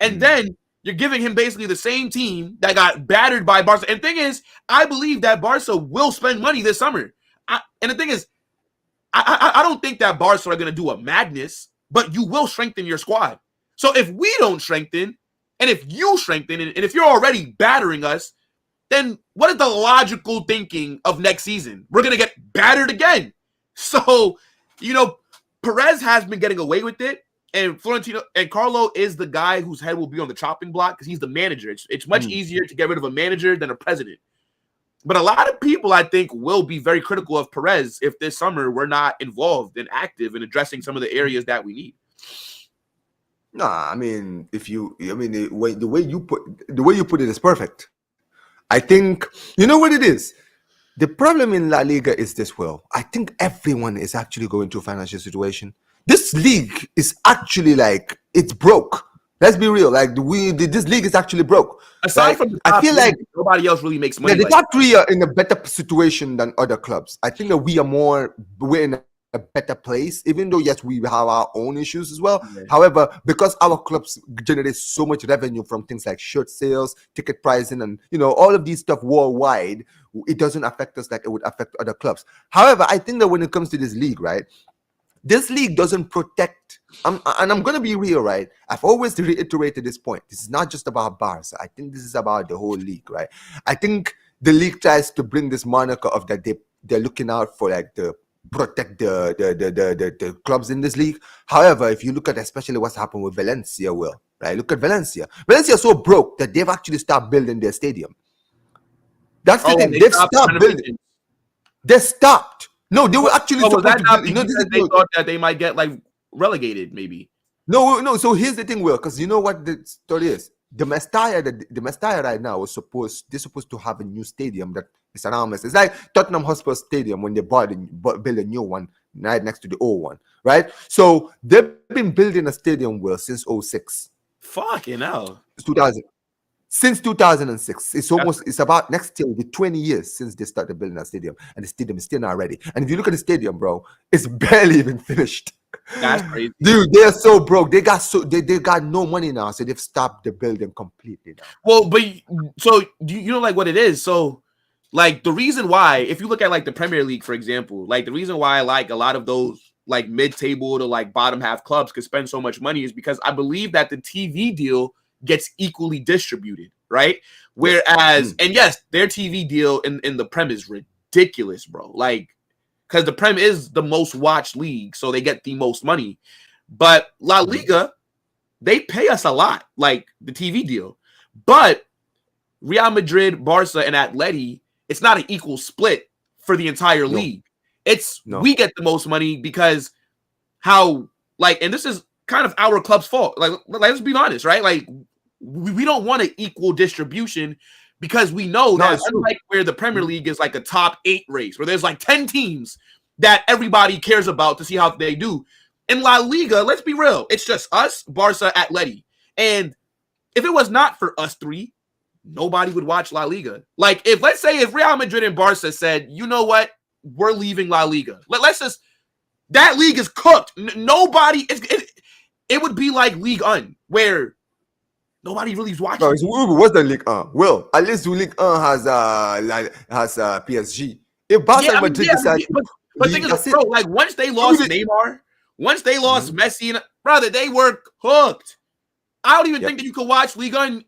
And then you're giving him basically the same team that got battered by Barca. And the thing is, I believe that Barca will spend money this summer. And the thing is, I don't think that Barca are going to do a madness, but you will strengthen your squad. So if we don't strengthen, and if you strengthen, and if you're already battering us, then what is the logical thinking of next season? We're going to get battered again. So, Perez has been getting away with it. And Florentino and Carlo is the guy whose head will be on the chopping block because he's the manager. It's much easier to get rid of a manager than a president. But a lot of people, I think, will be very critical of Perez if this summer we're not involved and active in addressing some of the areas that we need. Nah, I mean, the way you put it is perfect. I think you know what it is. The problem in La Liga is this, Will. I think everyone is actually going through a financial situation. This league is actually like, it's broke. Let's be real. Like, this league is actually broke. Aside from the top, I feel like nobody else really makes money. Yeah, the top three are in a better situation than other clubs. I think that we're in a better place, even though yes, we have our own issues as well. Yeah. However, because our clubs generate so much revenue from things like shirt sales, ticket pricing, and all of these stuff worldwide, it doesn't affect us like it would affect other clubs. However, I think that when it comes to this league, right? This league doesn't protect, and I'm going to be real, right? I've always reiterated this point. This is not just about Barca. I think this is about the whole league, right? I think the league tries to bring this moniker of that they're looking out for like the protect the clubs in this league. However, if you look at especially what's happened with Valencia, Will, right? Look at Valencia. Valencia is so broke that they've actually stopped building their stadium. That's the thing. They've stopped building. They stopped. No, they were actually supposed to. They thought that they might get like relegated, maybe. No. So here's the thing, Will, because you know what the story is. The Mestalla right now they're supposed to have a new stadium that is enormous. It's like Tottenham Hotspur Stadium when they build a new one right next to the old one, right? So they've been building a stadium, Will, since 2006. Fucking hell. 2000. Since 2006, it's about next year will be 20 years since they started building that stadium, and the stadium is still not ready. And if you look at the stadium, bro, it's barely even finished. That's crazy, dude. They're so broke. They got no money now, so they've stopped the building completely now. Well, but so you know like what it is. So like the reason why, if you look at like the Premier League, for example, like the reason why like a lot of those like mid-table to like bottom half clubs could spend so much money is because I believe that the TV deal gets equally distributed, right? Whereas, and yes, their TV deal in the Prem is ridiculous, bro. Like, because the Prem is the most watched league, so they get the most money. But La Liga, they pay us a lot, like the TV deal. But Real Madrid, Barca, and Atleti, it's not an equal split for the entire league. We get the most money because and this is kind of our club's fault. Like, let's be honest, right? Like, we don't want an equal distribution because we know that unlike where the Premier League is like a top 8 race, where there's like 10 teams that everybody cares about to see how they do. In La Liga, let's be real, it's just us, Barca, Atleti. And if it was not for us three, nobody would watch La Liga. Like, let's say if Real Madrid and Barca said, you know what, we're leaving La Liga. That league is cooked. Nobody, it would be like Ligue 1, where nobody really is watching. No, what's the Ligue 1? Will, at least Ligue 1 has PSG. If Barca and Madrid decide, but think of it, bro, like once they lost Neymar, once they lost Messi, brother, they were cooked. I don't even think that you could watch Ligue 1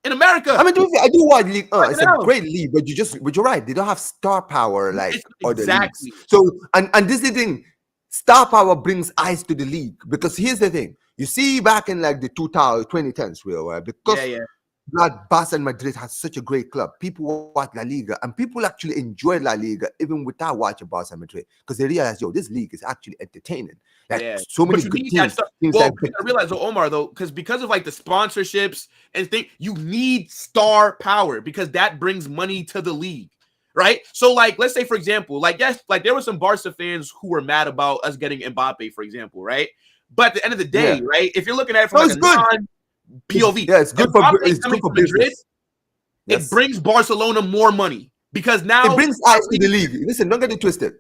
in America. I mean, I do watch Ligue 1. It's a great league, but you're right. They don't have star power like other leagues. So, and this is the thing. Star power brings eyes to the league because here's the thing. You see, back in like the 2010s, because Yeah, yeah. like Barca and Madrid has such a great club. People watch La Liga, and people actually enjoy La Liga even without watching Barca and Madrid because they realize, yo, this league is actually entertaining. Like Yeah, so many but you good need that teams. stuff. Teams Well, like you gotta realize, Omar, though, because of like the sponsorships and things, you need star power because that brings money to the league, right? So, like, let's say, for example, like, yes, like there were some Barca fans who were mad about us getting Mbappe, for example, right? But at the end of the day, right, if you're looking at it from No, like it's a good. non-POV, It's good for Mbappe coming from Madrid, business. it brings Barcelona more money because now it brings eyes to the league. Listen, don't get it twisted.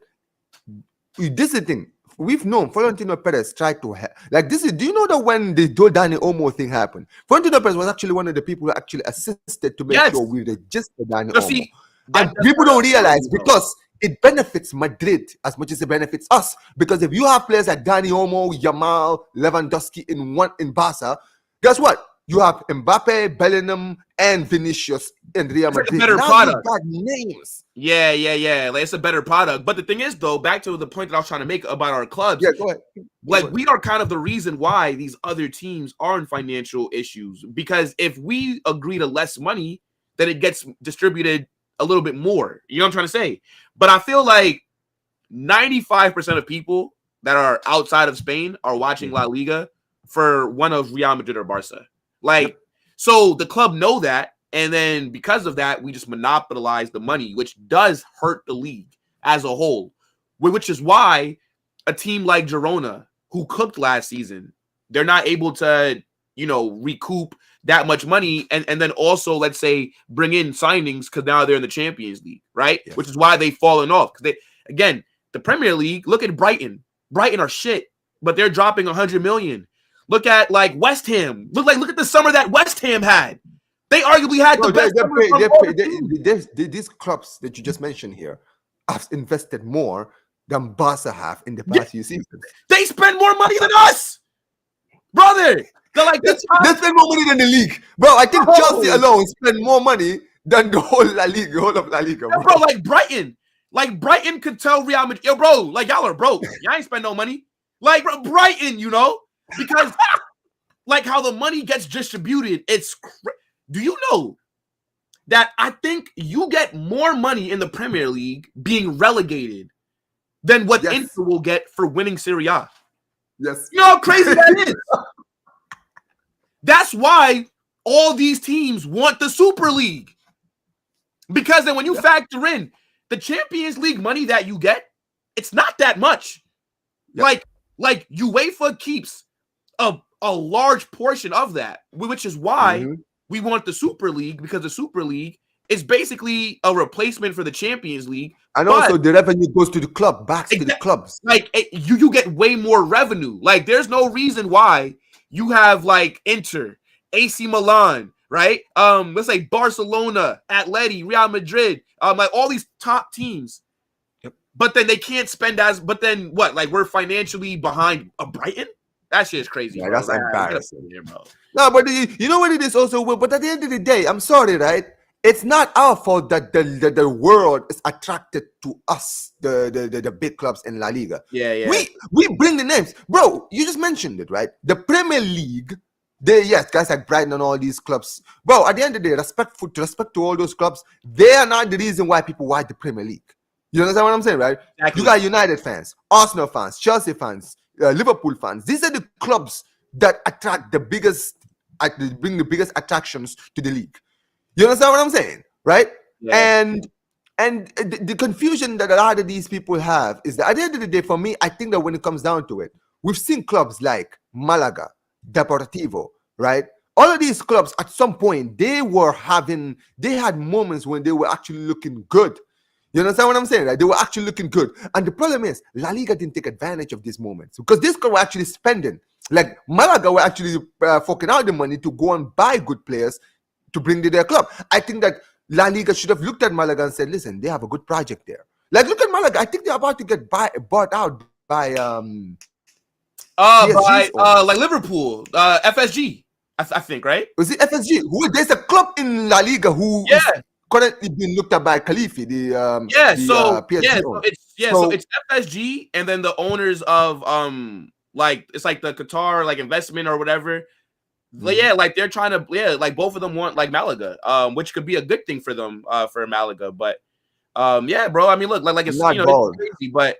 This is the thing. We've known Florentino Perez tried to like this is. Do you know that when the Dani Olmo thing happened, Florentino Perez was actually one of the people who actually assisted to make sure we register Dani Olmo. And people don't realize because it benefits Madrid as much as it benefits us. Because if you have players like Dani Olmo, Yamal, Lewandowski in Barca, guess what? You have Mbappe, Bellingham, and Vinicius in Real Madrid. It's a better now product. You got names. Yeah. Like, it's a better product. But the thing is, though, back to the point that I was trying to make about our clubs. Yeah, go ahead. Like, we are kind of the reason why these other teams are in financial issues. Because if we agree to less money, then it gets distributed a little bit more. You know what I'm trying to say? But I feel like 95% of people that are outside of Spain are watching La Liga for one of Real Madrid or Barca. Like, so the club know that, and then because of that, we just monopolize the money, which does hurt the league as a whole, which is why a team like Girona, who cooked last season, they're not able to, recoup that much money and then also, let's say, bring in signings because now they're in the Champions League, right? Yes. Which is why they've fallen off. Because again, the Premier League, look at Brighton. Brighton are shit, but they're dropping 100 million. Look at like West Ham. Look at the summer that West Ham had. They arguably had the best. These clubs that you just mentioned here have invested more than Barca have in the past few seasons. They spend more money than us, brother. They're like they spend more money than the league, bro. I think Chelsea alone spend more money than the whole La Liga, whole of La Liga, bro. Bro, like Brighton could tell Real Madrid, yo, bro, like y'all are broke. Y'all ain't spend no money. Like, bro, Brighton, because like how the money gets distributed, do you know that I think you get more money in the Premier League being relegated than what Inter will get for winning Serie A? Yes. You know how crazy that is? That's why all these teams want the Super League. Because then when you factor in the Champions League money that you get, it's not that much. Like UEFA keeps a large portion of that, which is why we want the Super League, because the Super League is basically a replacement for the Champions League. And also the revenue goes to the club, back to the clubs. Like you get way more revenue. Like there's no reason why you have like Inter, AC Milan, right? Let's say Barcelona, Atleti, Real Madrid, like all these top teams. But then they can't spend but then what? Like we're financially behind a Brighton? That shit is crazy. Yeah, bro. that's embarrassing. Here, bro. No, but you know what it is also? But at the end of the day, I'm sorry, right? It's not our fault that the world is attracted to us, the big clubs in La Liga. Yeah. We bring the names. Bro, you just mentioned it, right? The Premier League, guys like Brighton and all these clubs. Bro, at the end of the day, respect to all those clubs, they are not the reason why people watch the Premier League. You understand what I'm saying, right? Exactly. You got United fans, Arsenal fans, Chelsea fans, Liverpool fans. These are the clubs that attract bring the biggest attractions to the league. You understand what I'm saying, right? Yeah. And the confusion that a lot of these people have is that at the end of the day, for me, I think that when it comes down to it, we've seen clubs like Malaga, Deportivo, right? All of these clubs, at some point, they had moments when they were actually looking good. You understand what I'm saying? Right? They were actually looking good. And the problem is, La Liga didn't take advantage of these moments because these clubs were actually spending. Like, Malaga were actually forking out the money to go and buy good players to bring to their club. I think that La Liga should have looked at Malaga and said, listen, they have a good project there. Like, look at Malaga. I think they're about to get bought out by like Liverpool, FSG, I think, right? Was it FSG? There's a club in La Liga who is currently being looked at by Khalifi, PSG. So it's FSG, and then the owners of like it's like the Qatar like investment or whatever. Like, Mhm. yeah, like they're trying to, like both of them want like Malaga, which could be a good thing for them, for Malaga. But yeah, bro. I mean, look, like it's Not it's bald. crazy, but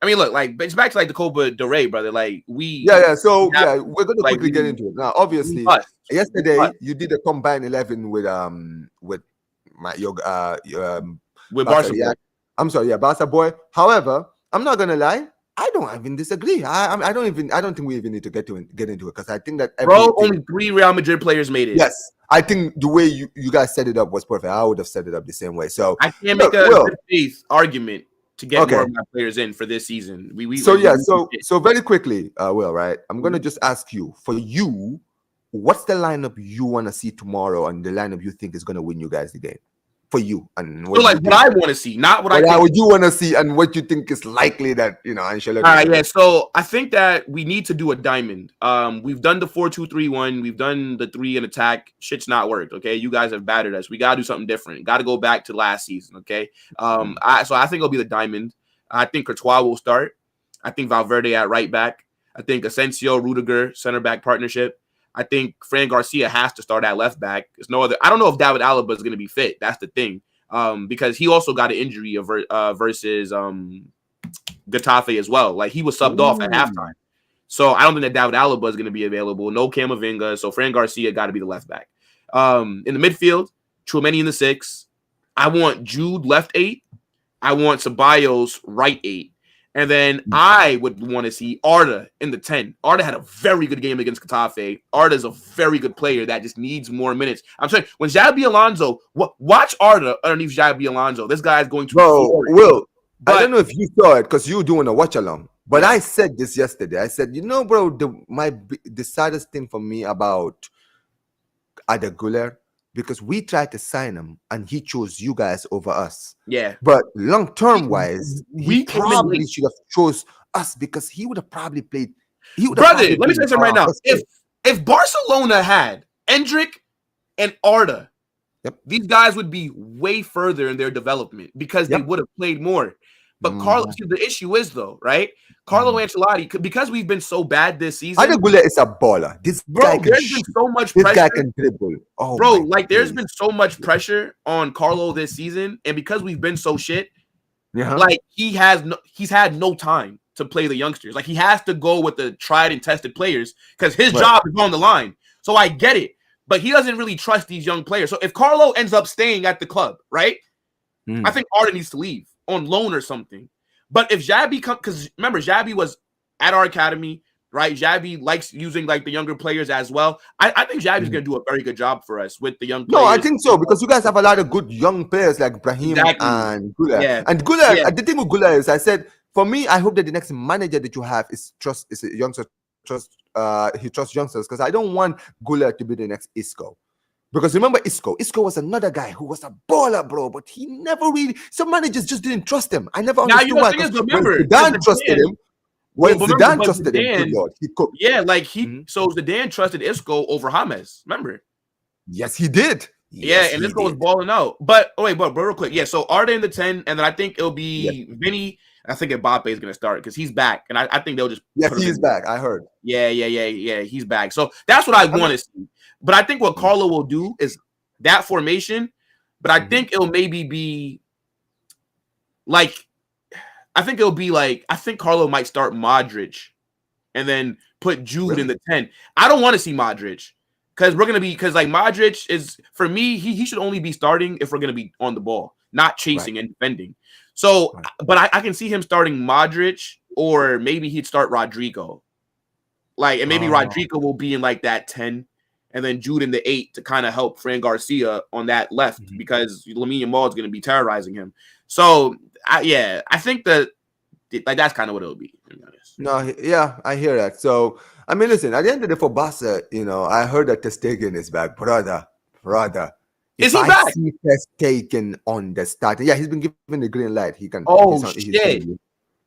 I mean, look, like it's back to like the Copa Del Rey, brother. Like Yeah. So we have yeah, to, we're gonna like quickly get into it now. we Obviously, must, we yesterday must you did a combined 11 with my your with Barca. Barca. Yeah, I'm sorry. Yeah, Barca boy. However, I'm not gonna lie. I don't even disagree. I don't think we even need to get into it because I think that Bro, everything. only 3 Real Madrid players made it. Yes, I think the way you guys set it up was perfect. I would have set it up the same way. So I can't look, make a Will. good faith argument to get more Okay. of my players in for this season. So yeah, We so very quickly, Will, right? I'm gonna just ask you, for you, what's the lineup you want to see tomorrow, and the lineup you think is gonna win you guys the game? For you, and so like what I want to see, not what I think. What you want to see, and what you think is likely that Ancelotti. All right, yeah. So I think that we need to do a diamond. We've done the 4-2-3-1. We've done the 3 in attack. Shit's not worked. Okay, you guys have battered us. We gotta do something different. Got to go back to last season. Okay. So I think it'll be the diamond. I think Courtois will start. I think Valverde at right back. I think Asensio, Rudiger, center back partnership. I think Fran Garcia has to start at left back. There's no other. I don't know if David Alaba is going to be fit. That's the thing. Because he also got an injury versus Getafe as well. Like he was subbed off at halftime. So I don't think that David Alaba is going to be available. No Camavinga. So Fran Garcia got to be the left back. In the midfield, Tchouaméni in the 6. I want Jude left 8. I want Ceballos right 8. And then I would want to see Arda in the 10. Arda had a very good game against Getafe. Arda is a very good player that just needs more minutes. I'm saying, when Xabi Alonso, watch Arda underneath Xabi Alonso. This guy is going to Will, I don't know if you saw it because you were doing a watch along. But yeah. I said this yesterday. I said, bro, the saddest thing for me about Ada Güler, because we tried to sign him and he chose you guys over us. Yeah. But long-term wise, he probably should have chose us because he would have probably played. Brother, let me say something right now. If Barcelona had Endrick and Arda, these guys would be way further in their development because they would have played more. But Carlo, the issue is though, right? Carlo Ancelotti, because we've been so bad this season. Ada Güler is a baller. This guy can there's been so much pressure. This guy can dribble. Oh, bro, like there's been so much pressure on Carlo this season, and because we've been so shit, like he's had no time to play the youngsters. Like he has to go with the tried and tested players because his job is on the line. So I get it, but he doesn't really trust these young players. So if Carlo ends up staying at the club, right? I think Arda needs to leave on loan or something. But if Xabi comes, because remember, Xabi was at our academy, right? Xabi likes using like the younger players as well. I think Xabi's going to do a very good job for us with the young players. No, I think so, because you guys have a lot of good young players like Brahim and Güler. Yeah. And Güler, the thing with Güler is, I said, for me, I hope that the next manager that you have is a youngster, he trusts youngsters, because I don't want Güler to be the next Isco. Because remember Isco was another guy who was a baller, bro, but he never really, some managers just didn't trust him. I never understood why. When Zidane trusted him, good Lord, he cooked. Yeah, like so Zidane trusted Isco over James, remember? Yes, he did. Yes, and Isco was balling out. But, bro, real quick. Yeah, so Arda in the 10, and then I think it'll be Vinny. I think Mbappe is going to start because he's back, and I think they'll just he's back. I heard. Yeah, he's back. So that's what I want to see. But I think what Carlo will do is that formation, but I think it'll maybe be like, I think Carlo might start Modric and then put Jude in the 10. I don't want to see Modric because like Modric is, for me, he should only be starting if we're going to be on the ball, not chasing and defending. So, but I can see him starting Modric, or maybe he'd start Rodrigo. Like, and maybe Rodrigo will be in like that 10, and then Jude in the 8 to kind of help Fran Garcia on that left because Lamine Yamal is going to be terrorizing him. So, I think that like that's kind of what it'll be. No, yeah, I hear that. So, I mean, listen, at the end of the day for Barca, I heard that Ter Stegen is back, brother. Is he back? See Ter Stegen on the start. Yeah, he's been given the green light. He can. Shit!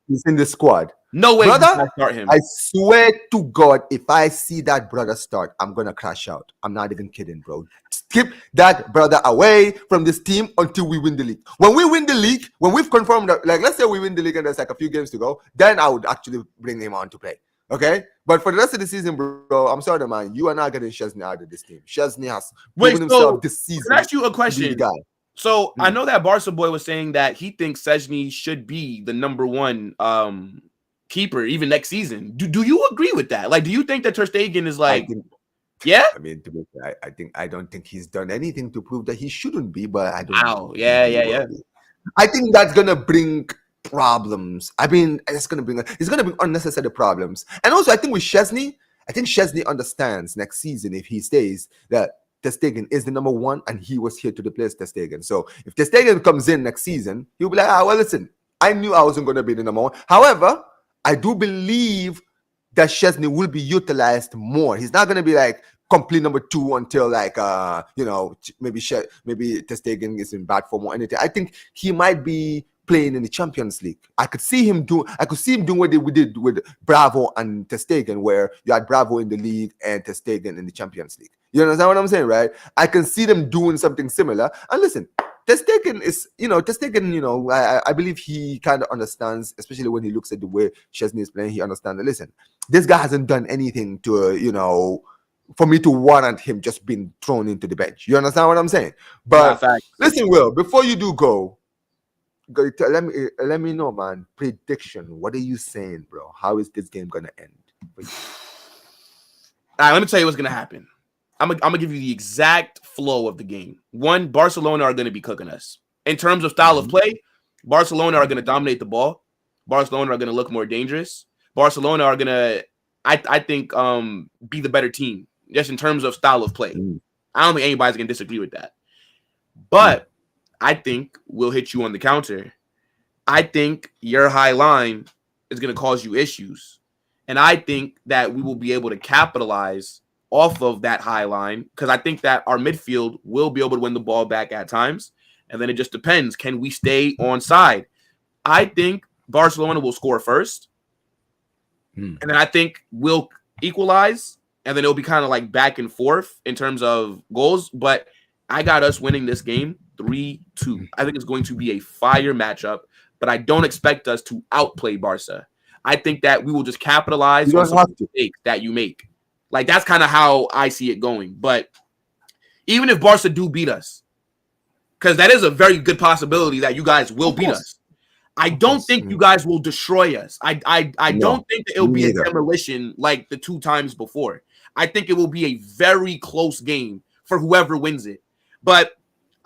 He's in the squad. No way, brother. Start him. I swear to God, if I see that brother start, I'm gonna crash out. I'm not even kidding, bro. Keep that brother away from this team until we win the league. When we win the league, when we've confirmed that, like, let's say we win the league and there's like a few games to go, then I would actually bring him on to play. Okay, but for the rest of the season, bro, I'm sorry, man. You are not getting Chesney out of this team. Chesney has proven himself this season. Can I ask you a to be the question? guy. So I know that Barca boy was saying that he thinks Szczęsny should be the number one keeper even next season. Do you agree with that? Like, do you think that Ter Stegen is like, yeah? I mean, I don't think he's done anything to prove that he shouldn't be, but I don't. Wow. Yeah. I think that's gonna bring problems. I mean, it's gonna bring unnecessary problems. And also, I think with Szczęsny, understands next season if he stays that Ter Stegen is the number one, and he was here to replace Ter Stegen. So if Ter Stegen comes in next season, he'll be like, well, listen, I knew I wasn't going to be the number one. However, I do believe that Szczęsny will be utilized more. He's not going to be like complete number two until like maybe Ter Stegen is in bad form or anything. I think he might be playing in the Champions League. I could see him doing what we did with Bravo and Ter Stegen, where you had Bravo in the league and Ter Stegen in the Champions League. You understand what I'm saying, right? I can see them doing something similar. And listen, Ter Stegen is, I believe he kind of understands, especially when he looks at the way Szczęsny is playing, he understands that, listen, this guy hasn't done anything to, for me to warrant him just being thrown into the bench. You understand what I'm saying? But listen, Will, before you do go, let me know, man. Prediction. What are you saying, bro? How is this game gonna end? All right, let me tell you what's gonna happen. I'm gonna give you the exact flow of the game. One, Barcelona are gonna be cooking us in terms of style of play. Barcelona are gonna dominate the ball. Barcelona are gonna look more dangerous. Barcelona are gonna, I think, be the better team just in terms of style of play. I don't think anybody's gonna disagree with that. But I think we'll hit you on the counter. I think your high line is going to cause you issues. And I think that we will be able to capitalize off of that high line because I think that our midfield will be able to win the ball back at times. And then it just depends. Can we stay on side? I think Barcelona will score first. And then I think we'll equalize. And then it'll be kind of like back and forth in terms of goals. But I got us winning this game 3-2. I think it's going to be a fire matchup, but I don't expect us to outplay Barca. I think that we will just capitalize on some mistakes that you make. Like, that's kind of how I see it going. But even if Barca do beat us, because that is a very good possibility that you guys will beat us, I don't think you guys will destroy us. I don't think that it'll be a demolition like the 2 times before. I think it will be a very close game for whoever wins it. But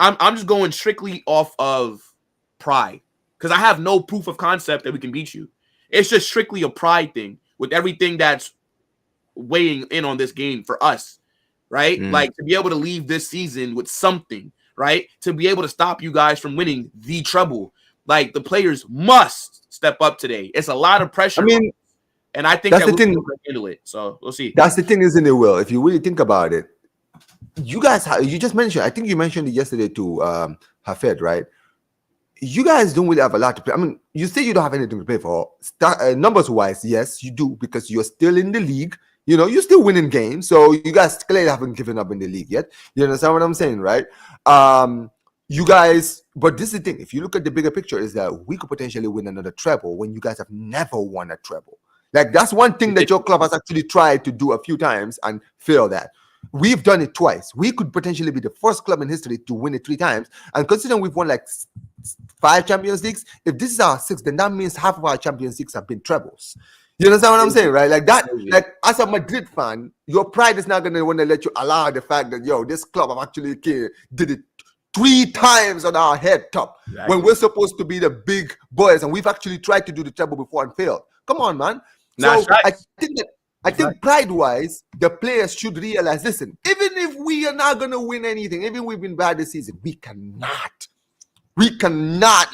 I'm just going strictly off of pride because I have no proof of concept that we can beat you. It's just strictly a pride thing with everything that's weighing in on this game for us, right? Like to be able to leave this season with something, right? To be able to stop you guys from winning the treble. Like the players must step up today. It's a lot of pressure. I mean, and I think that we'll be able to handle it. So we'll see. That's the thing, isn't it, Will? If you really think about it, you guys, you just mentioned, I think you mentioned it yesterday to Hafed, right? You guys don't really have a lot to play. I mean, you say you don't have anything to play for. Numbers-wise, yes, you do, because you're still in the league. You're still winning games. So you guys clearly haven't given up in the league yet. You understand what I'm saying, right? You guys, but this is the thing. If you look at the bigger picture, is that we could potentially win another treble when you guys have never won a treble. Like, that's one thing that your club has actually tried to do a few times and failed at. We've done it twice. We could potentially be the first club in history to win it 3 times. And considering we've won like 5 Champions Leagues, if this is our 6th, then that means half of our Champions Leagues have been trebles. You understand what I'm saying, right? Like that, like as a Madrid fan, your pride is not going to want to let you allow the fact that, this club have actually did it 3 times on our head top when we're supposed to be the big boys, and we've actually tried to do the treble before and failed. Come on, man. So I think pride-wise, the players should realize, listen, even if we are not going to win anything, even if we've been bad this season, we cannot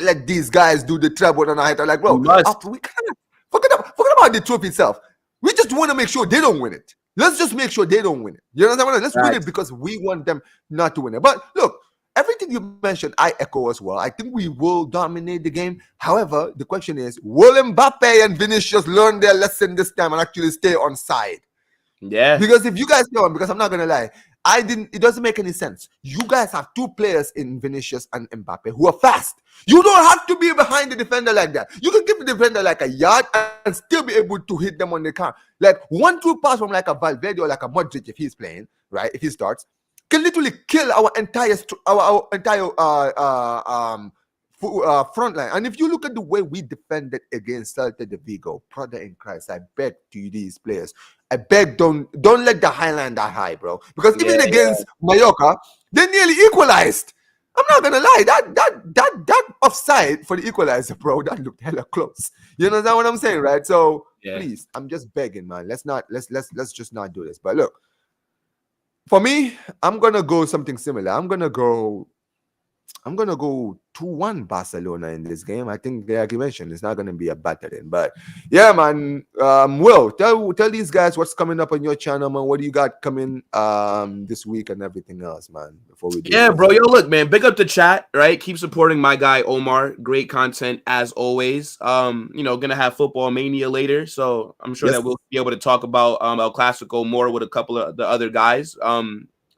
let these guys do the treble on our head. Like, bro, we cannot. Forget about the trophy itself. We just want to make sure they don't win it. Let's just make sure they don't win it. You understand what I mean? Let's win it because we want them not to win it. But look, everything you mentioned, I echo as well. I think we will dominate the game. However, the question is, will Mbappe and Vinicius learn their lesson this time and actually stay on side? Yeah. Because if you guys know, because I'm not going to lie, It doesn't make any sense. You guys have two players in Vinicius and Mbappe who are fast. You don't have to be behind the defender like that. You can give the defender like a yard and still be able to hit them on the car. Like 1-2 pass from like a Valverde or like a Modric if he's playing, right? If he starts, can literally kill our entire front line. And if you look at the way we defended against Celta de Vigo, brother in Christ, I beg to you, these players, I beg, don't let the Highland that high, bro. Because even against Mallorca, they nearly equalized. I'm not gonna lie, that offside for the equalizer, bro, that looked hella close. You know what I'm saying, right? So please, I'm just begging, man. Let's just not do this. But look, for me, I'm gonna go something similar. I'm gonna go 2-1 Barcelona in this game. I think, like you mentioned, it's not going to be a battering. But yeah, man. Will, tell these guys what's coming up on your channel, man. What do you got coming this week and everything else, man? Before we do bro. Yo, look, man. Big up the chat, right? Keep supporting my guy Omar. Great content as always. Gonna have football mania later, so I'm sure that we'll be able to talk about El Clasico more with a couple of the other guys.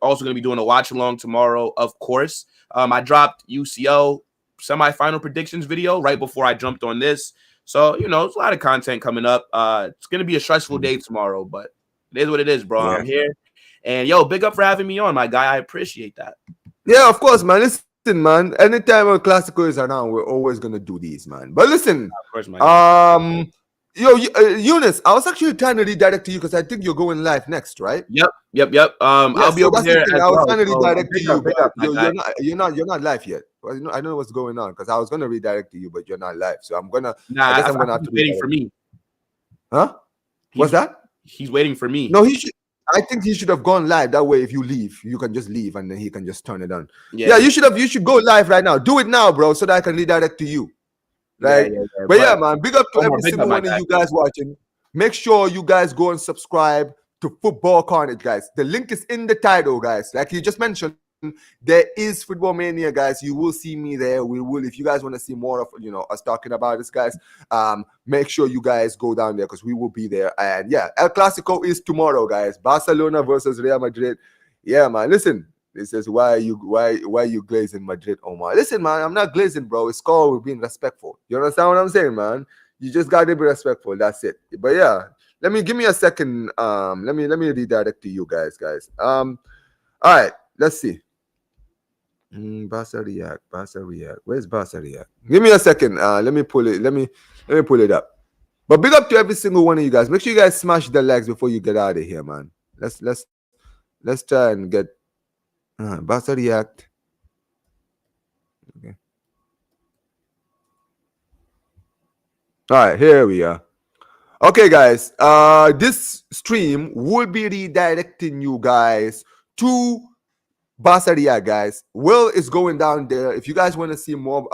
Also gonna be doing a watch along tomorrow, of course. I dropped UCL semifinal predictions video right before I jumped on this. So, there's a lot of content coming up. It's going to be a stressful day tomorrow, but it is what it is, bro. Yeah. I'm here. And, big up for having me on, my guy. I appreciate that. Yeah, of course, man. Listen, man. Anytime a Clasico is around, we're always going to do these, man. But listen, of course, my guy. Eunice, I was actually trying to redirect to you because I think you're going live next, right? Yep. I'll be over there. I was trying to redirect to you, but you're not live yet. I don't know what's going on because I was gonna redirect to you, but you're not live. So I'm gonna. I guess I'm gonna have to waiting for me. Huh? What's that? He's waiting for me. No, he should. I think he should have gone live. That way, if you leave, you can just leave and then he can just turn it on. Yeah, you should go live right now. Do it now, bro, so that I can redirect to you. Right, but yeah, man, big up to every single one of you guys watching. Make sure you guys go and subscribe to Football Carnage, guys. The link is in the title, guys. Like you just mentioned, there is Football Mania, guys. You will see me there. We will, if you guys want to see more of us talking about this, guys. Make sure you guys go down there because we will be there. And yeah, El Clasico is tomorrow, guys. Barcelona versus Real Madrid. Yeah, man. Listen. It says, why you glazing Madrid, Omar? Listen, man, I'm not glazing, bro. It's called being respectful. You understand what I'm saying, man? You just gotta be respectful. That's it. But yeah, give me a second. Let me redirect to you guys. All right, let's see. Barca React. Where's Barca React? Give me a second. Let me pull it. Let me pull it up. But big up to every single one of you guys. Make sure you guys smash the likes before you get out of here, man. Let's try and get Barca React. Okay. All right, here we are. Okay, guys. This stream will be redirecting you guys to Barca React, guys. Will is going down there. If you guys want to see more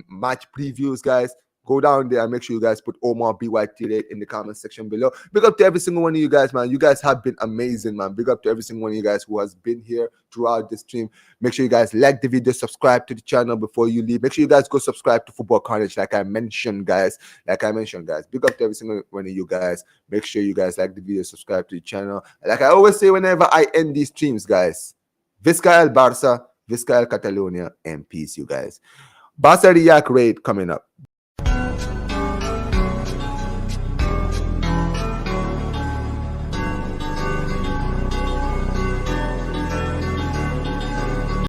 match previews, guys, go down there and make sure you guys put Omar BYT in the comment section below. Big up to every single one of you guys, man. You guys have been amazing, man. Big up to every single one of you guys who has been here throughout the stream. Make sure you guys like the video, subscribe to the channel before you leave. Make sure you guys go subscribe to Football Carnage, like I mentioned, guys. Big up to every single one of you guys. Make sure you guys like the video, subscribe to the channel. Like I always say whenever I end these streams, guys, Visca el Barça, Visca el Catalonia, and peace, you guys. Barca React raid coming up.